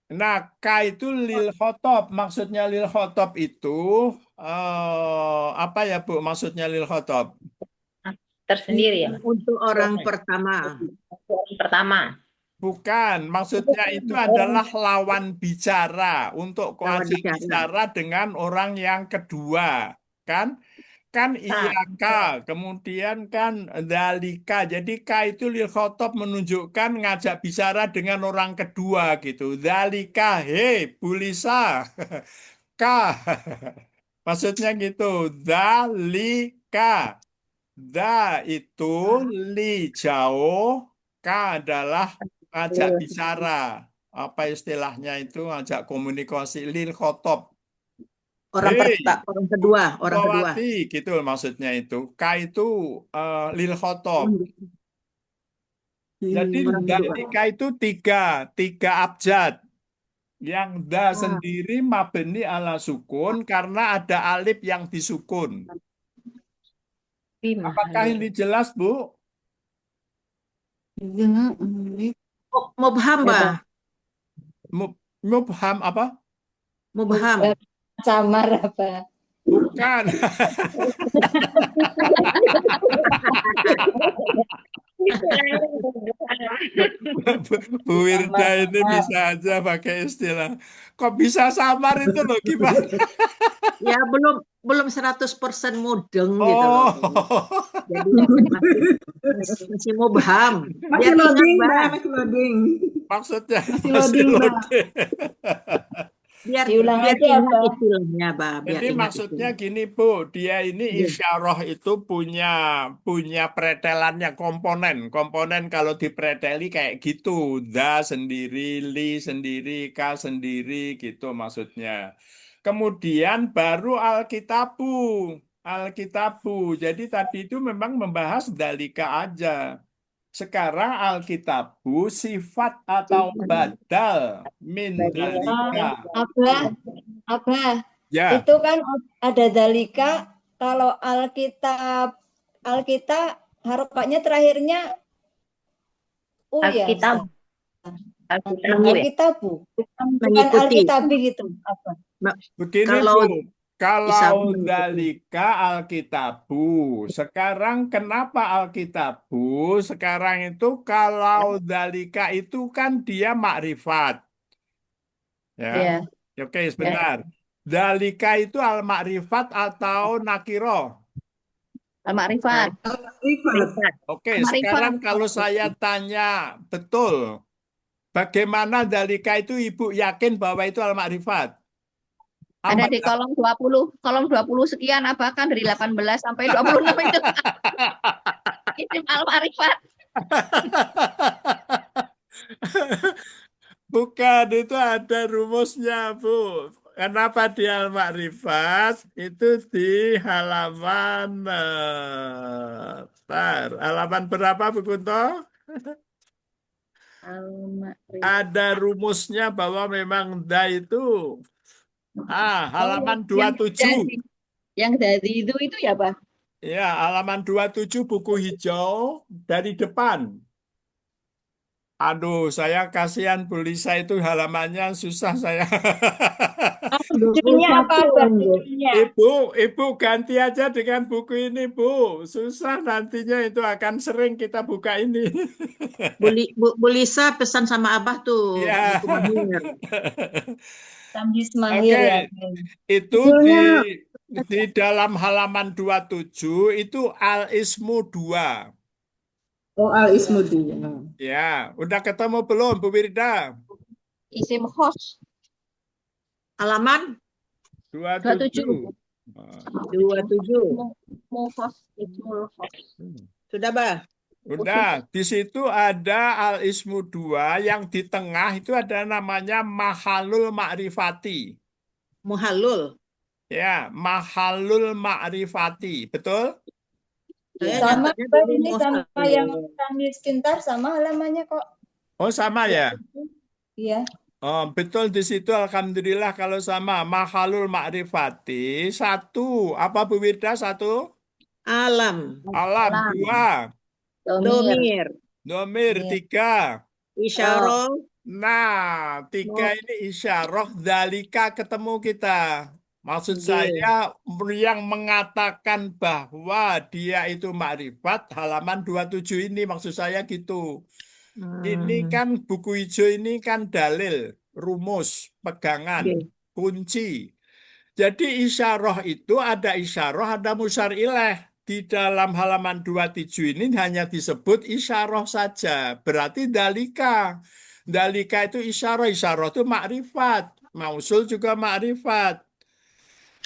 Speaker 3: Nah, ka itu lil khotob. Maksudnya lil khotob itu apa ya, Bu? Maksudnya lil khotob?
Speaker 5: Tersendiri ya.
Speaker 6: Untuk orang pertama.
Speaker 5: Orang pertama.
Speaker 3: Bukan, maksudnya itu adalah lawan bicara untuk
Speaker 6: Lawan
Speaker 3: ajak
Speaker 6: bicara.
Speaker 3: bicara dengan orang yang kedua, kan? Kan iyaka, kemudian kan dalika. Jadi ka itu lil khotob menunjukkan ngajak bicara dengan orang kedua gitu. Dalika, hei, Bulisa. Ka. Maksudnya gitu. Dalika. Da itu li jauh, ka adalah ajak bicara. Apa istilahnya itu ajak komunikasi lil khotob.
Speaker 6: Orang
Speaker 3: Hei,
Speaker 6: orang kedua, orang kedua.
Speaker 3: Pawati, gitu maksudnya itu. Ka itu lil khotob. Jadi
Speaker 6: Orang kedua.
Speaker 3: dalika itu tiga abjad. Yang da sendiri mabni ala sukun karena ada alif yang disukun. Apakah ini jelas, Bu?
Speaker 6: Mubham, Bah.
Speaker 3: Mubham apa?
Speaker 6: Mubham.
Speaker 2: Samar apa?
Speaker 3: Bukan. Bu Wirda ini bisa aja pakai istilah. Kok bisa samar itu loh gimana?
Speaker 6: Ya belum 100% mudeng gitu
Speaker 3: Oh.
Speaker 6: loh. Jadi masih mubham.
Speaker 1: Masih loading, Mbak, masih loading.
Speaker 3: Maksudnya
Speaker 1: Masih
Speaker 3: masih
Speaker 1: loading, Mbak.
Speaker 3: loading.
Speaker 6: Biar
Speaker 2: Diulang
Speaker 6: biar
Speaker 2: aja,
Speaker 6: ingat
Speaker 2: Mbak.
Speaker 6: istilahnya, Bah. Biar
Speaker 3: Jadi
Speaker 6: ingat
Speaker 3: maksudnya
Speaker 6: istilahnya.
Speaker 3: gini Bu, dia ini
Speaker 6: Iya.
Speaker 3: isyarah itu punya pretelannya komponen kalau dipreteli kayak gitu, da sendiri, li sendiri, ka sendiri gitu maksudnya. Kemudian baru Alkitabu. Jadi tadi itu memang membahas dalika aja. Sekarang Alkitabu sifat atau badal min dalika.
Speaker 2: Abah,
Speaker 3: Ya.
Speaker 2: itu kan ada dalika
Speaker 8: kalau Alkitab harokatnya terakhirnya U ya,
Speaker 5: Alkitab,
Speaker 8: Ustaz.
Speaker 5: Alkitabu ya.
Speaker 8: Alkitabu, bukan
Speaker 6: Mengikuti.
Speaker 8: Alkitabi gitu. Apa?
Speaker 3: Begini
Speaker 6: Kalau
Speaker 3: Bu, kalau
Speaker 6: Isabu mengikuti.
Speaker 3: dalika alkitabu, sekarang kenapa alkitabu? Sekarang itu kalau dalika itu kan dia makrifat. Ya,
Speaker 8: Ya,
Speaker 3: oke sebentar. Dalika itu al-makrifat atau nakiro?
Speaker 2: Al-Ma'rifat.
Speaker 1: Rifat.
Speaker 3: Oke,
Speaker 2: Al-Ma'rifat.
Speaker 3: sekarang kalau saya tanya betul, bagaimana dalika itu Ibu yakin bahwa itu al-makrifat?
Speaker 2: Ada
Speaker 3: Apa
Speaker 2: di kolom 20. Kolom 20 sekian apa kan dari 18 sampai 26 itu. Isim Al-Ma'rifat.
Speaker 3: Bukan, itu ada rumusnya, Bu. Kenapa di al-makrifat? Itu di halaman halaman berapa, Bu Kunto?
Speaker 8: Al-Ma'rifat.
Speaker 3: Ada rumusnya bahwa memang da itu halaman 27.
Speaker 2: Yang dari itu ya, Pak?
Speaker 3: Ya, halaman 27 buku hijau dari depan. Aduh, saya kasihan Bu Lisa itu halamannya susah saya.
Speaker 8: Judulnya apa, Ustaz? Judulnya.
Speaker 3: Ibu ganti aja dengan buku ini, Bu. Susah nantinya itu akan sering kita buka ini.
Speaker 6: Bu Lisa pesan sama Abah tuh
Speaker 3: Ya.
Speaker 6: buku Mahir.
Speaker 8: Tamjiz
Speaker 3: Oke,
Speaker 8: Mahir ya.
Speaker 3: itu di dalam halaman 27 itu al-ismu 2.
Speaker 1: Oh, al-ismudi.
Speaker 3: Ya, udah ketemu belum Bu Wirda?
Speaker 2: Isim khos.
Speaker 6: Halaman
Speaker 3: 27.
Speaker 6: 27.
Speaker 2: Mufas, ismul khos.
Speaker 6: Sudah, Bah?
Speaker 3: Udah, di situ ada al-ismu 2, yang di tengah itu ada namanya mahalul ma'rifati.
Speaker 6: Muhalul.
Speaker 3: Ya, mahalul ma'rifati, betul?
Speaker 6: Saya
Speaker 8: Sama
Speaker 6: nyatanya
Speaker 8: Pak,
Speaker 6: dulu
Speaker 8: ini sama
Speaker 6: muhalul.
Speaker 8: yang Tamjiz Pintar sama halamannya kok.
Speaker 3: Oh, sama ya?
Speaker 8: Iya.
Speaker 3: Oh, betul di situ alhamdulillah kalau sama mahalul ma'rifati. 1, apa Bu Wirda? 1?
Speaker 6: Alam.
Speaker 3: Alam. 2.
Speaker 6: Domir.
Speaker 3: Domir.
Speaker 8: Iya.
Speaker 3: 3.
Speaker 6: Isyarah.
Speaker 3: Nah, 3 ini isyarah dalika ketemu kita. Maksud
Speaker 6: Oke.
Speaker 3: saya yang mengatakan bahwa dia itu makrifat halaman 27 ini maksud saya gitu. Ini kan buku hijau ini kan dalil, rumus, pegangan,
Speaker 6: Oke.
Speaker 3: kunci. Jadi isyarah itu ada isyarah, ada musyar ilaih. Di dalam halaman 27 ini hanya disebut isyarah saja. Berarti dalika. Dalika itu isyarah itu makrifat. Mausul juga makrifat.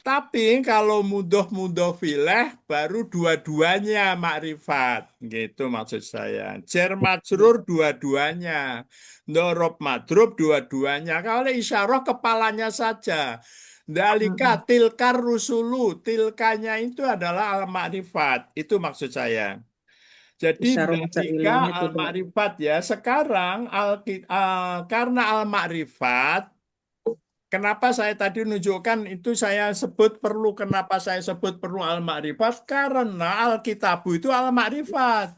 Speaker 3: Tapi kalau mudhof ilaih baru dua-duanya makrifat. Gitu maksud saya. Jar majrur dua-duanya. Dorob madrub dua-duanya. Kalau isyarah kepalanya saja. Dalika tilkar rusulu. Tilkanya itu adalah al-makrifat. Itu maksud saya. Jadi
Speaker 6: Isyarah
Speaker 3: dalika
Speaker 6: ilahnya tidak.
Speaker 3: al-makrifat ya. Sekarang karena al-makrifat, kenapa saya tadi menunjukkan itu saya sebut perlu, kenapa saya sebut perlu al-makrifat? Karena Alkitabu itu al-makrifat.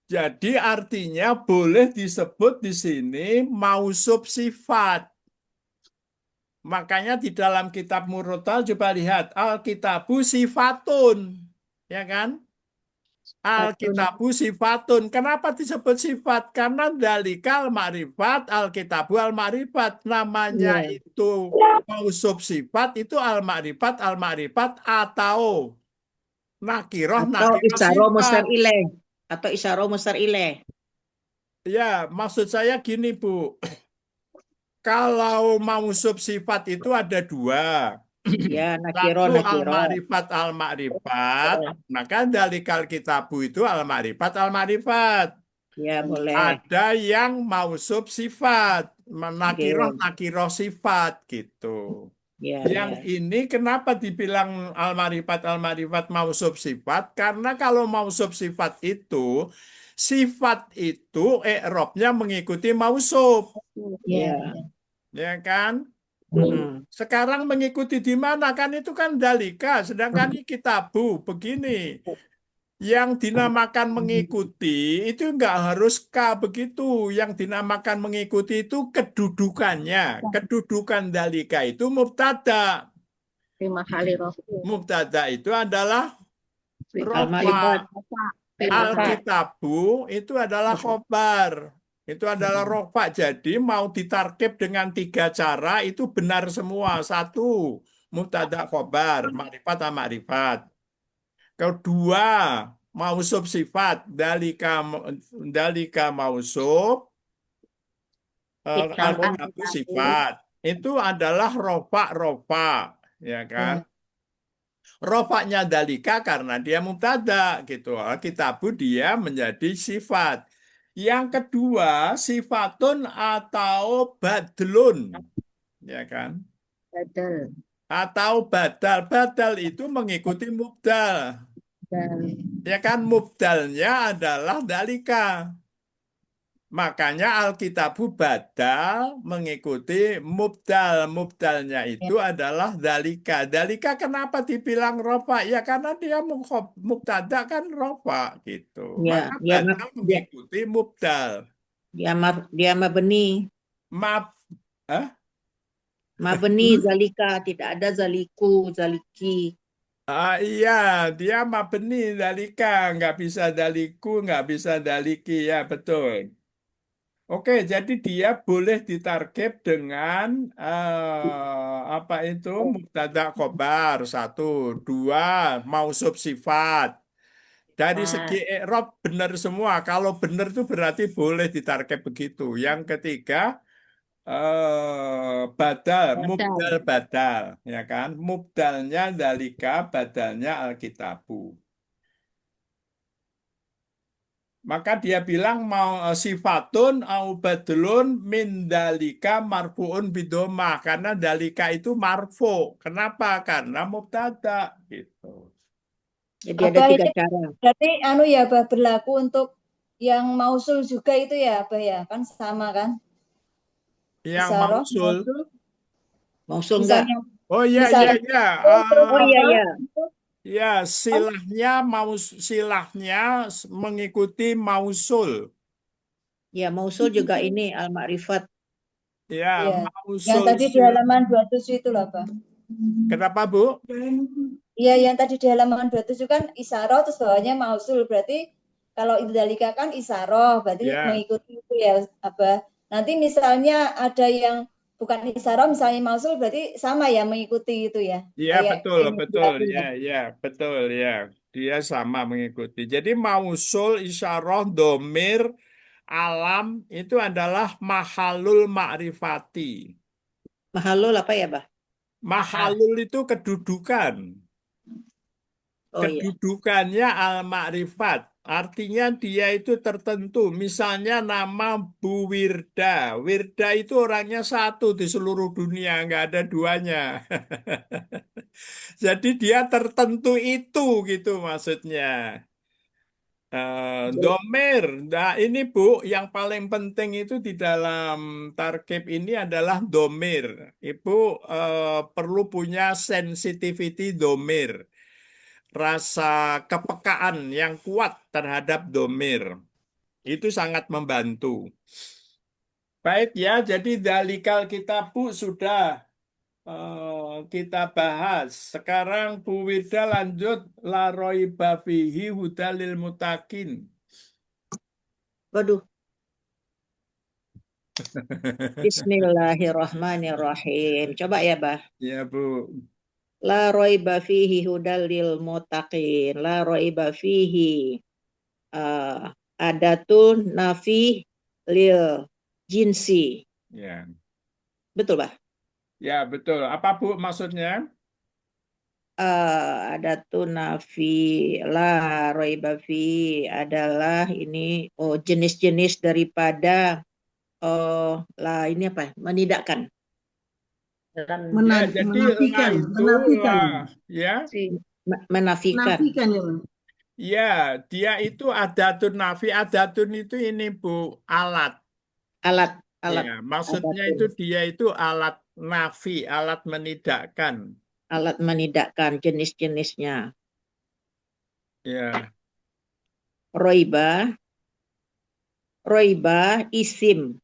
Speaker 3: Jadi artinya boleh disebut di sini mausub sifat. Makanya di dalam kitab Murotal coba lihat Alkitabu sifatun, ya kan? Alkitabu sifatun. Kenapa disebut sifat? Karena dalikal ma'rifat, alkitabu al-ma'rifat. Namanya
Speaker 6: Iya.
Speaker 3: itu mausub sifat, itu al-ma'rifat atau nakiroh
Speaker 6: Atau isyarah mustar
Speaker 3: sifat.
Speaker 6: ilaih. Atau isyarah mustar ilaih.
Speaker 3: Ya, maksud saya gini, Bu. Kalau mausub sifat itu ada 2.
Speaker 6: Ya, nakiro.
Speaker 3: Satu al-ma'rifat, maka dalikal kitabu itu al-ma'rifat.
Speaker 6: Ya, boleh.
Speaker 3: Ada yang mausub sifat, nakiroh sifat gitu.
Speaker 6: Ya,
Speaker 3: Yang ini kenapa dibilang al-ma'rifat mausub sifat? Karena kalau mausub sifat itu i'robnya mengikuti mausub.
Speaker 6: Ya.
Speaker 3: Ya kan? Sekarang mengikuti di mana? Kan itu kan dalika, sedangkan ini kitabu. Begini, yang dinamakan mengikuti itu nggak harus K begitu. Yang dinamakan mengikuti itu kedudukannya. Kedudukan dalika itu mubtada.
Speaker 2: Fi mahali rafu.
Speaker 3: Mubtada itu adalah
Speaker 4: Al-Ma'rifat.
Speaker 3: rofa. Alkitabu itu adalah khobar. Itu adalah rofa. Jadi mau ditarkib dengan 3 cara itu benar semua. 1, mubtada khobar, makrifat sama makrifat. Kedua, mausub sifat, dalika mausub, alkitabu sifat. Itu adalah rofa, ya kan? Rofaknya dalika karena dia mubtada gitu. Alkitabu dia menjadi sifat. Yang kedua, sifatun atau badlun, ya kan?
Speaker 2: Badal.
Speaker 3: Atau badal. Badal itu mengikuti mubdal. Ya kan, mubdalnya adalah dalika. Makanya Alkitabu badal mengikuti mubdal. Mubdalnya itu adalah dalika. Dalika kenapa dibilang rofa? Ya karena dia mubtada kan rofa gitu.
Speaker 4: Ya,
Speaker 3: Maka
Speaker 4: dia
Speaker 3: badal mengikuti mubdal.
Speaker 4: dia mabni. Mabni zalika, tidak ada zaliku, zaliki.
Speaker 3: Iya, dia mabni dalika, nggak bisa daliku, nggak bisa daliki, ya betul. Oke, jadi dia boleh ditarkib dengan apa itu mubtada khobar 1, 2 mausub sifat. Dari segi i'rab benar semua. Kalau benar itu berarti boleh ditarkib begitu. Yang ketiga mubdal badal, ya kan? Mubdalnya dalika, badalnya alkitabu. Maka dia bilang mau sifatun au badlun min dalika marfuun bidomah, karena dalika itu marfu. Kenapa? Karena mubtada gitu.
Speaker 4: Jadi ada 3 cara.
Speaker 8: Berarti ya Abah, berlaku untuk yang mausul juga itu ya Abah ya, kan sama kan?
Speaker 3: Yang
Speaker 8: Isyarah,
Speaker 3: mausul.
Speaker 4: Mausul enggak?
Speaker 3: Oh iya. Ya, silahnya mengikuti mausul.
Speaker 4: Ya, mausul juga ini al-ma'rifat.
Speaker 3: Ya,
Speaker 8: Yang
Speaker 3: mausul.
Speaker 8: tadi di halaman 27 itu loh, Pak.
Speaker 3: Kenapa, Bu?
Speaker 8: Iya, yang tadi di halaman 27 kan isyarah terus bawahnya mausul. Berarti kalau itu dalika kan isyarah, berarti mengikuti itu ya, Abah. Nanti misalnya ada yang bukan isyarah, misalnya mausul, berarti sama ya mengikuti itu ya.
Speaker 3: Iya,
Speaker 8: Kayak
Speaker 3: betul.
Speaker 8: ya.
Speaker 3: Ya, betul ya. Dia sama mengikuti. Jadi mausul, isyarah, domir, alam itu adalah mahalul ma'rifati.
Speaker 4: Mahalul apa ya, Bah?
Speaker 3: Mahalul itu kedudukan. Kedudukannya al-ma'rifat. Artinya dia itu tertentu. Misalnya nama Bu Wirda. Wirda itu orangnya satu di seluruh dunia, nggak ada duanya. Jadi dia tertentu itu gitu maksudnya. Domir. Nah ini Bu, yang paling penting itu di dalam tarkib ini adalah domir. Ibu perlu punya sensitivity domir. Rasa kepekaan yang kuat terhadap domir. Itu sangat membantu. Baik ya, jadi dalikal kitabu sudah kita bahas. Sekarang Bu Wida lanjut la raiba fihi hudalil mutakin.
Speaker 4: Waduh. Bismillahirrahmanirrahim. Coba ya, Bah.
Speaker 3: Ya, Bu.
Speaker 4: La raiba fihi hudal lil muttaqin. La raiba fihi adatun nafi lil jinsi.
Speaker 3: Ya.
Speaker 4: Betul, Bah?
Speaker 3: Ya, betul. Apa, Bu, maksudnya?
Speaker 4: Adatun nafi la raiba fi adalah ini jenis-jenis daripada ini apa? Menidakkan.
Speaker 1: Menafikan.
Speaker 3: Ya.
Speaker 4: Menafikan.
Speaker 3: Ya, dia itu adatun nafi. Adatun itu ini Bu, alat.
Speaker 4: Alat.
Speaker 3: Ya, maksudnya itu dia itu alat nafi, alat menidakkan.
Speaker 4: Alat menidakkan jenis-jenisnya.
Speaker 3: Ya.
Speaker 4: Roiba isim.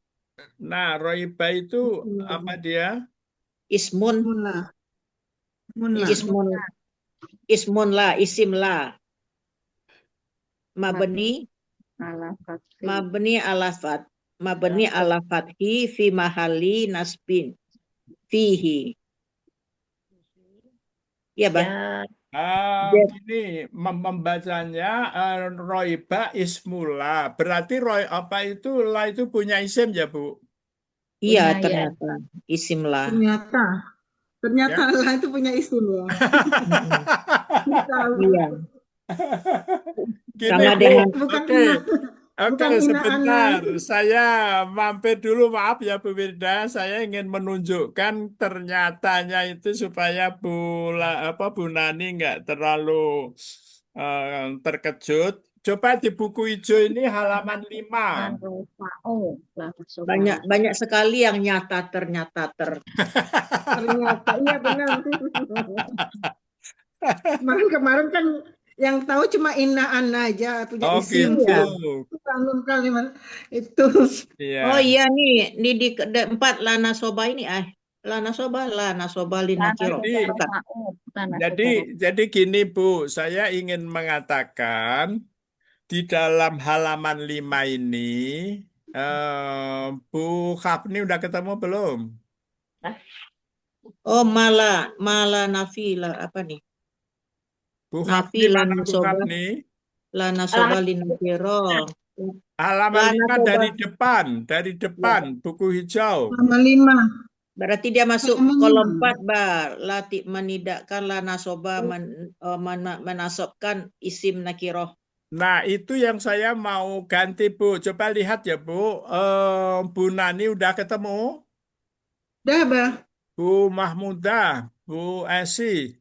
Speaker 3: Nah, roiba itu apa dia?
Speaker 4: Ismun. Ismun la, isim la. Mabni alafat. Mabni alafathi fi mahali nasbin. Fihi. Ya, Bah.
Speaker 3: Gini membacanya roiba ismula. Berarti roy apa itu la itu punya isim ya, Bu?
Speaker 4: Iya, ternyata isim la.
Speaker 1: Ternyata
Speaker 3: Ya.
Speaker 1: Allah itu punya isim ya.
Speaker 4: Iya.
Speaker 3: Gini,
Speaker 4: Sama
Speaker 3: Bu.
Speaker 4: dengan
Speaker 3: Oke. Oke,
Speaker 1: bukan
Speaker 3: sebentar. Saya mampir dulu, maaf ya Bu Wirda. Saya ingin menunjukkan ternyatanya itu supaya Bu Nani nggak terlalu terkejut. Coba di buku hijau ini halaman 5.
Speaker 4: banyak sekali yang nyata ternyata
Speaker 1: Ternyata iya benar. Kemarin kan yang tahu cuma Inaan aja punya
Speaker 3: Oh
Speaker 1: isim.
Speaker 3: gitu.
Speaker 1: Tanggung kalimat itu.
Speaker 3: Iya.
Speaker 4: Oh iya nih di keempat lana soba ini lana soba linakiro.
Speaker 3: Jadi gini Bu, saya ingin mengatakan di dalam halaman 5 ini Bu Khafni udah ketemu belum?
Speaker 4: Oh mala nafi lah apa nih?
Speaker 3: Bu
Speaker 4: Nafi
Speaker 3: Khafni mana Bu
Speaker 4: soba
Speaker 3: Khafni?
Speaker 4: lana soba linakiro.
Speaker 3: Halaman
Speaker 4: Lana
Speaker 3: 5
Speaker 4: soba.
Speaker 3: dari depan buku hijau.
Speaker 1: Halaman 5.
Speaker 4: Berarti dia masuk kolom 4, Lati menidakkan lana soba menasobkan isim nakiroh.
Speaker 3: Nah, itu yang saya mau ganti, Bu. Coba lihat ya, Bu. Bu Nani udah ketemu?
Speaker 1: Udah, Bah.
Speaker 3: Bu Mahmudah, Bu Esi.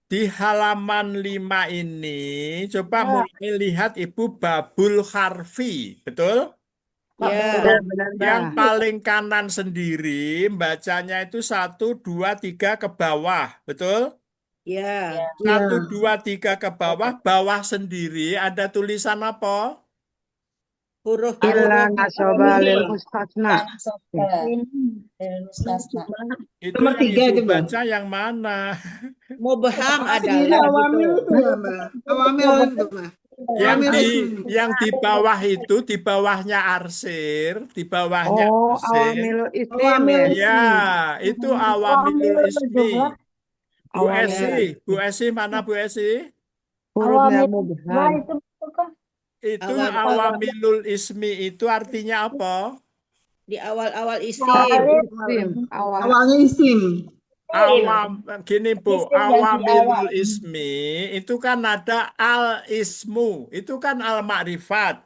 Speaker 3: Di halaman 5 ini, coba mulai lihat Ibu babul harfi. Betul?
Speaker 4: Ya.
Speaker 3: Yang paling kanan sendiri, bacanya itu 1, 2, 3 ke bawah. Betul?
Speaker 4: Ya.
Speaker 3: 1, 2, 3 ke bawah. Bawah sendiri ada tulisan apa?
Speaker 4: Huruf
Speaker 6: nasoba lil mustasna.
Speaker 3: Itu
Speaker 1: Nomor
Speaker 3: yang
Speaker 1: 3
Speaker 3: Ibu
Speaker 1: itu, Bang.
Speaker 3: baca yang mana?
Speaker 4: Mubham
Speaker 1: Sendiri
Speaker 4: adalah
Speaker 1: awamil
Speaker 4: gitu.
Speaker 1: itu ya, Mbak. Awamil itu, Mbak.
Speaker 3: Yang di bawah itu, di bawahnya arsir, di bawahnya
Speaker 6: Oh,
Speaker 3: arsir.
Speaker 6: awamilul isim
Speaker 1: Awamil
Speaker 6: ya.
Speaker 3: Ya, itu awamilul ismi. Bu Esi, mana Bu Esi?
Speaker 6: Hurufnya mubham.
Speaker 3: Itu
Speaker 4: Awam-
Speaker 3: awamilul ismi itu artinya apa?
Speaker 4: Di awal-awal isim.
Speaker 6: Isim.
Speaker 1: awalnya isim.
Speaker 3: Gini Bu,
Speaker 8: Isim yang di
Speaker 3: awamilul
Speaker 8: awal.
Speaker 3: ismi itu kan ada al ismu, itu kan al makrifat.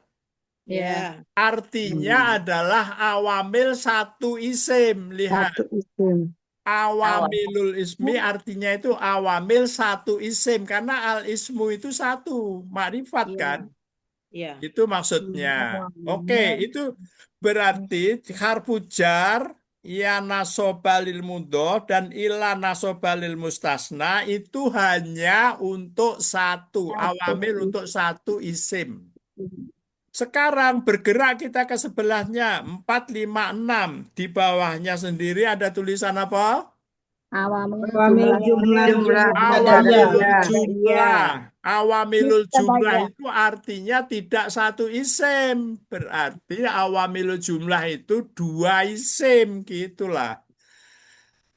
Speaker 4: Ya.
Speaker 3: Artinya adalah awamil satu isim. Lihat,
Speaker 6: Satu isim.
Speaker 3: awamilul ismi artinya itu awamil satu isim karena al ismu itu satu makrifat kan?
Speaker 4: Ya.
Speaker 3: Itu maksudnya. Oke, itu berarti harfu jar ya nasobalil mudhof dan ila nasobalil mustasna itu hanya untuk satu awamil untuk satu isim. Sekarang bergerak kita ke sebelahnya 4, 5, 6. Di bawahnya sendiri ada tulisan apa?
Speaker 1: Awamil jumlah.
Speaker 3: Awamilul
Speaker 6: Ya.
Speaker 3: jumlah. Awamilul jumlah itu artinya tidak satu isim. Berarti awamilul jumlah itu 2 isim. Gitulah.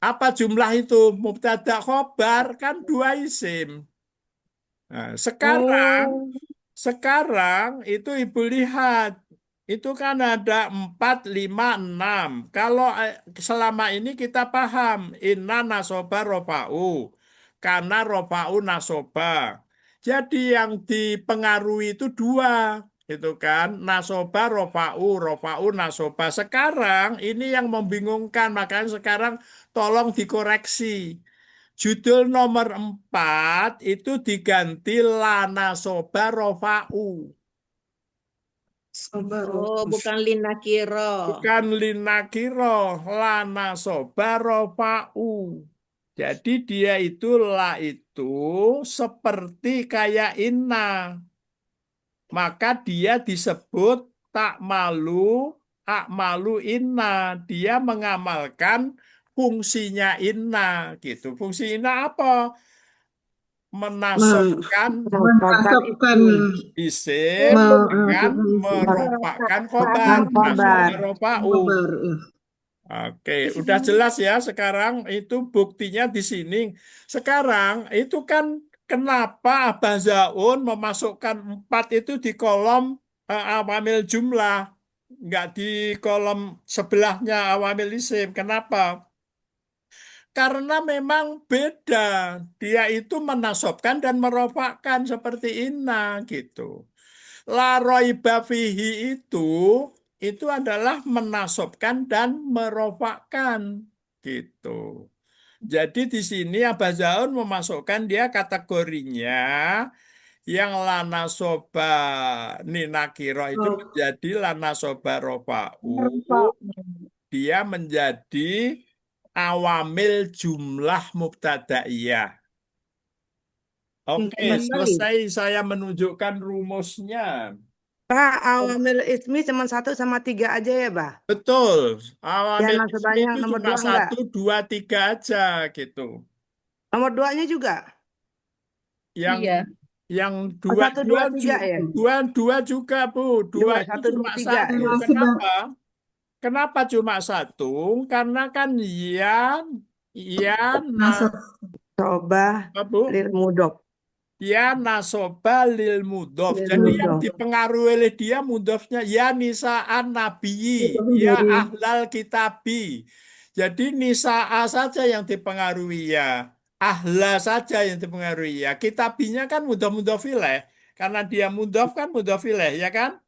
Speaker 3: Apa jumlah itu? Mubtada khobar kan 2 isim. Nah, sekarang itu Ibu lihat. Itu kan ada 4, 5, 6. Kalau selama ini kita paham. Inna nasoba rofa'u. Karena rofa'u nasoba. Jadi yang dipengaruhi itu 2. Gitu kan. Nasoba rofa'u. Rofa'u nasoba. Sekarang ini yang membingungkan. Makanya sekarang tolong dikoreksi. Judul nomor 4 itu diganti la nasoba rofa'u.
Speaker 1: Sobaru.
Speaker 4: Oh, bukan linakiro.
Speaker 3: Bukan linakiro, lana soba rofa'u. Jadi dia itu la itu seperti kayak inna. Maka dia disebut tak malu, ak malu inna. Dia mengamalkan fungsinya inna gitu. Fungsi inna apa? Menasabkan
Speaker 1: Menasabkan
Speaker 3: isim dengan merofakkan khobar. Nasoba rofa'u.
Speaker 1: khobar. Ya.
Speaker 3: Oke, udah jelas ya sekarang itu buktinya di sini. Sekarang itu kan kenapa Abah Zaun memasukkan 4 itu di kolom awamil jumlah, nggak di kolom sebelahnya awamil isim. Kenapa? Karena memang beda. Dia itu menasobkan dan merofakkan seperti inna gitu. La roiba fihi itu adalah menasobkan dan merofakkan gitu. Jadi di sini Abah Zaun memasukkan dia kategorinya yang lana soba ninakiro itu menjadi lana soba rofa'u. Dia menjadi awamil jumlah mubtadaiyah. Oke, selesai saya menunjukkan rumusnya.
Speaker 9: Pak, awamil ismi cuma 1 sama 3 aja ya, Bah?
Speaker 3: Betul,
Speaker 9: Ya,
Speaker 3: awamil ismi
Speaker 9: nasabahnya
Speaker 3: itu
Speaker 9: nomor
Speaker 3: cuma
Speaker 9: 2 enggak?
Speaker 3: 1, 2, 3 aja gitu.
Speaker 9: Nomor 2-nya juga?
Speaker 3: Yang
Speaker 2: Iya.
Speaker 3: yang
Speaker 9: Oh,
Speaker 3: 2,
Speaker 9: 1, 2,
Speaker 3: 2,
Speaker 9: 3 ya?
Speaker 3: 2 juga, Bu. 2
Speaker 9: 2,
Speaker 3: itu
Speaker 9: 1, 2,
Speaker 3: cuma
Speaker 9: 3
Speaker 3: 1.
Speaker 9: ya?
Speaker 3: Kenapa? Kenapa cuma 1? Karena kan ya
Speaker 1: Nasab.
Speaker 9: Coba
Speaker 3: apa, Bu?
Speaker 9: lil mudhof.
Speaker 3: Ya nasoba lil mudhof.
Speaker 9: Lil
Speaker 3: Jadi yang
Speaker 9: mudhof.
Speaker 3: dipengaruhi oleh dia mudhofnya ya nisaan nabiyyi, ya ahlal kitabi. Jadi nisa'a saja yang dipengaruhi ya. Ahla saja yang dipengaruhi ya. Kitabinya kan mudhof ilaih. Karena dia mudhof kan mudhof ilaih, ya kan?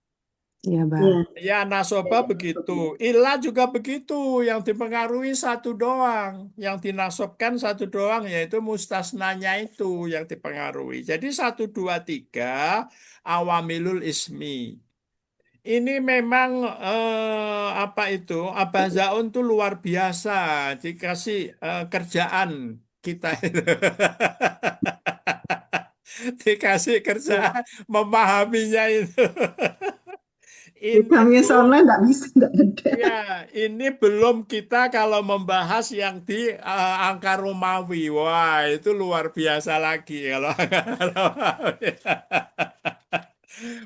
Speaker 9: Iya, Bah.
Speaker 3: Ya nasoba begitu. Ilah juga begitu. Yang dipengaruhi satu doang. Yang dinasobkan satu doang, yaitu mustasnanya itu yang dipengaruhi. Jadi 1, 2, 3 awamilul ismi. Ini memang apa itu? Abah Zaun tuh luar biasa dikasih kerjaan kita itu. Dikasih kerjaan memahaminya itu.
Speaker 1: Hitamnya soalnya nggak bisa, nggak ada.
Speaker 3: Ya, ini belum kita kalau membahas yang di angka Romawi. Wah, itu luar biasa lagi kalau angka Romawi.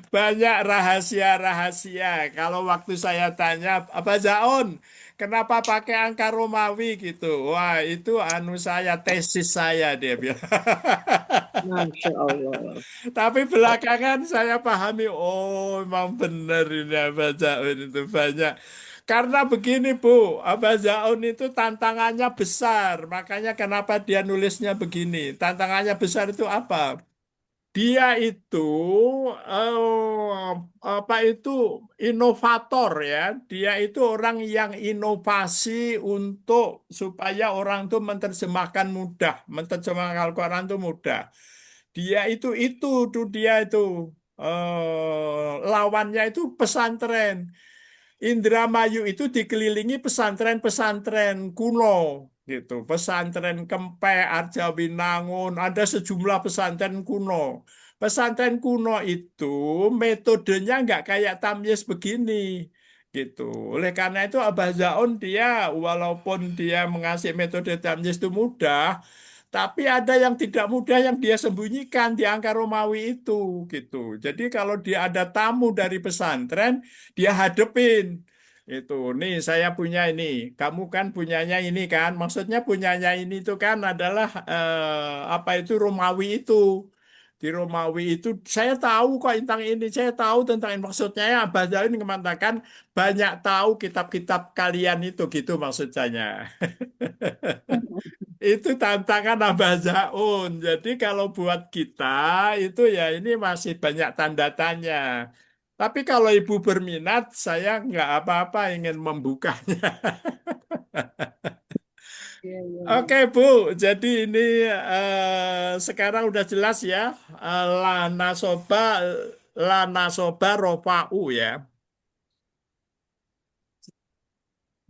Speaker 3: Banyak rahasia-rahasia. Kalau waktu saya tanya, apa Zaun, kenapa pakai angka Romawi gitu? Wah, itu anu saya, tesis saya dia bilang.
Speaker 4: Masya Allah.
Speaker 3: Tapi belakangan saya pahami, oh memang benar ini Abah Zaun itu banyak. Karena begini Bu, Abah Zaun itu tantangannya besar. Makanya kenapa dia nulisnya begini. Tantangannya besar itu apa? Dia itu apa itu inovator ya. Dia itu orang yang inovasi untuk supaya orang itu menerjemahkan mudah, menerjemahkan Al-Quran itu mudah. Dia itu tuh dia itu lawannya itu pesantren. Indramayu itu dikelilingi pesantren-pesantren kuno gitu. Pesantren Kempeh, Arjawinangun, ada sejumlah pesantren kuno. Pesantren kuno itu metodenya nggak kayak tamyiz begini gitu. Oleh karena itu Abah Zaun dia walaupun dia mengasih metode tamyiz itu mudah, tapi ada yang tidak mudah yang dia sembunyikan di angka Romawi itu gitu. Jadi kalau dia ada tamu dari pesantren, dia hadepin itu. Nih saya punya ini, kamu kan punyanya ini kan. Maksudnya punyanya ini itu kan adalah apa itu Romawi itu. Di Romawi itu saya tahu kok tentang ini, saya tahu tentang ini. Maksudnya ya Abah Zain mengatakan banyak tahu kitab-kitab kalian itu gitu maksudnya. Itu tantangan Abah Zaun. Jadi kalau buat kita itu ya ini masih banyak tanda tanya. Tapi kalau ibu berminat, saya nggak apa-apa ingin membukanya. Oke Bu, jadi ini sekarang udah jelas ya. Lana soba rofa'u ya.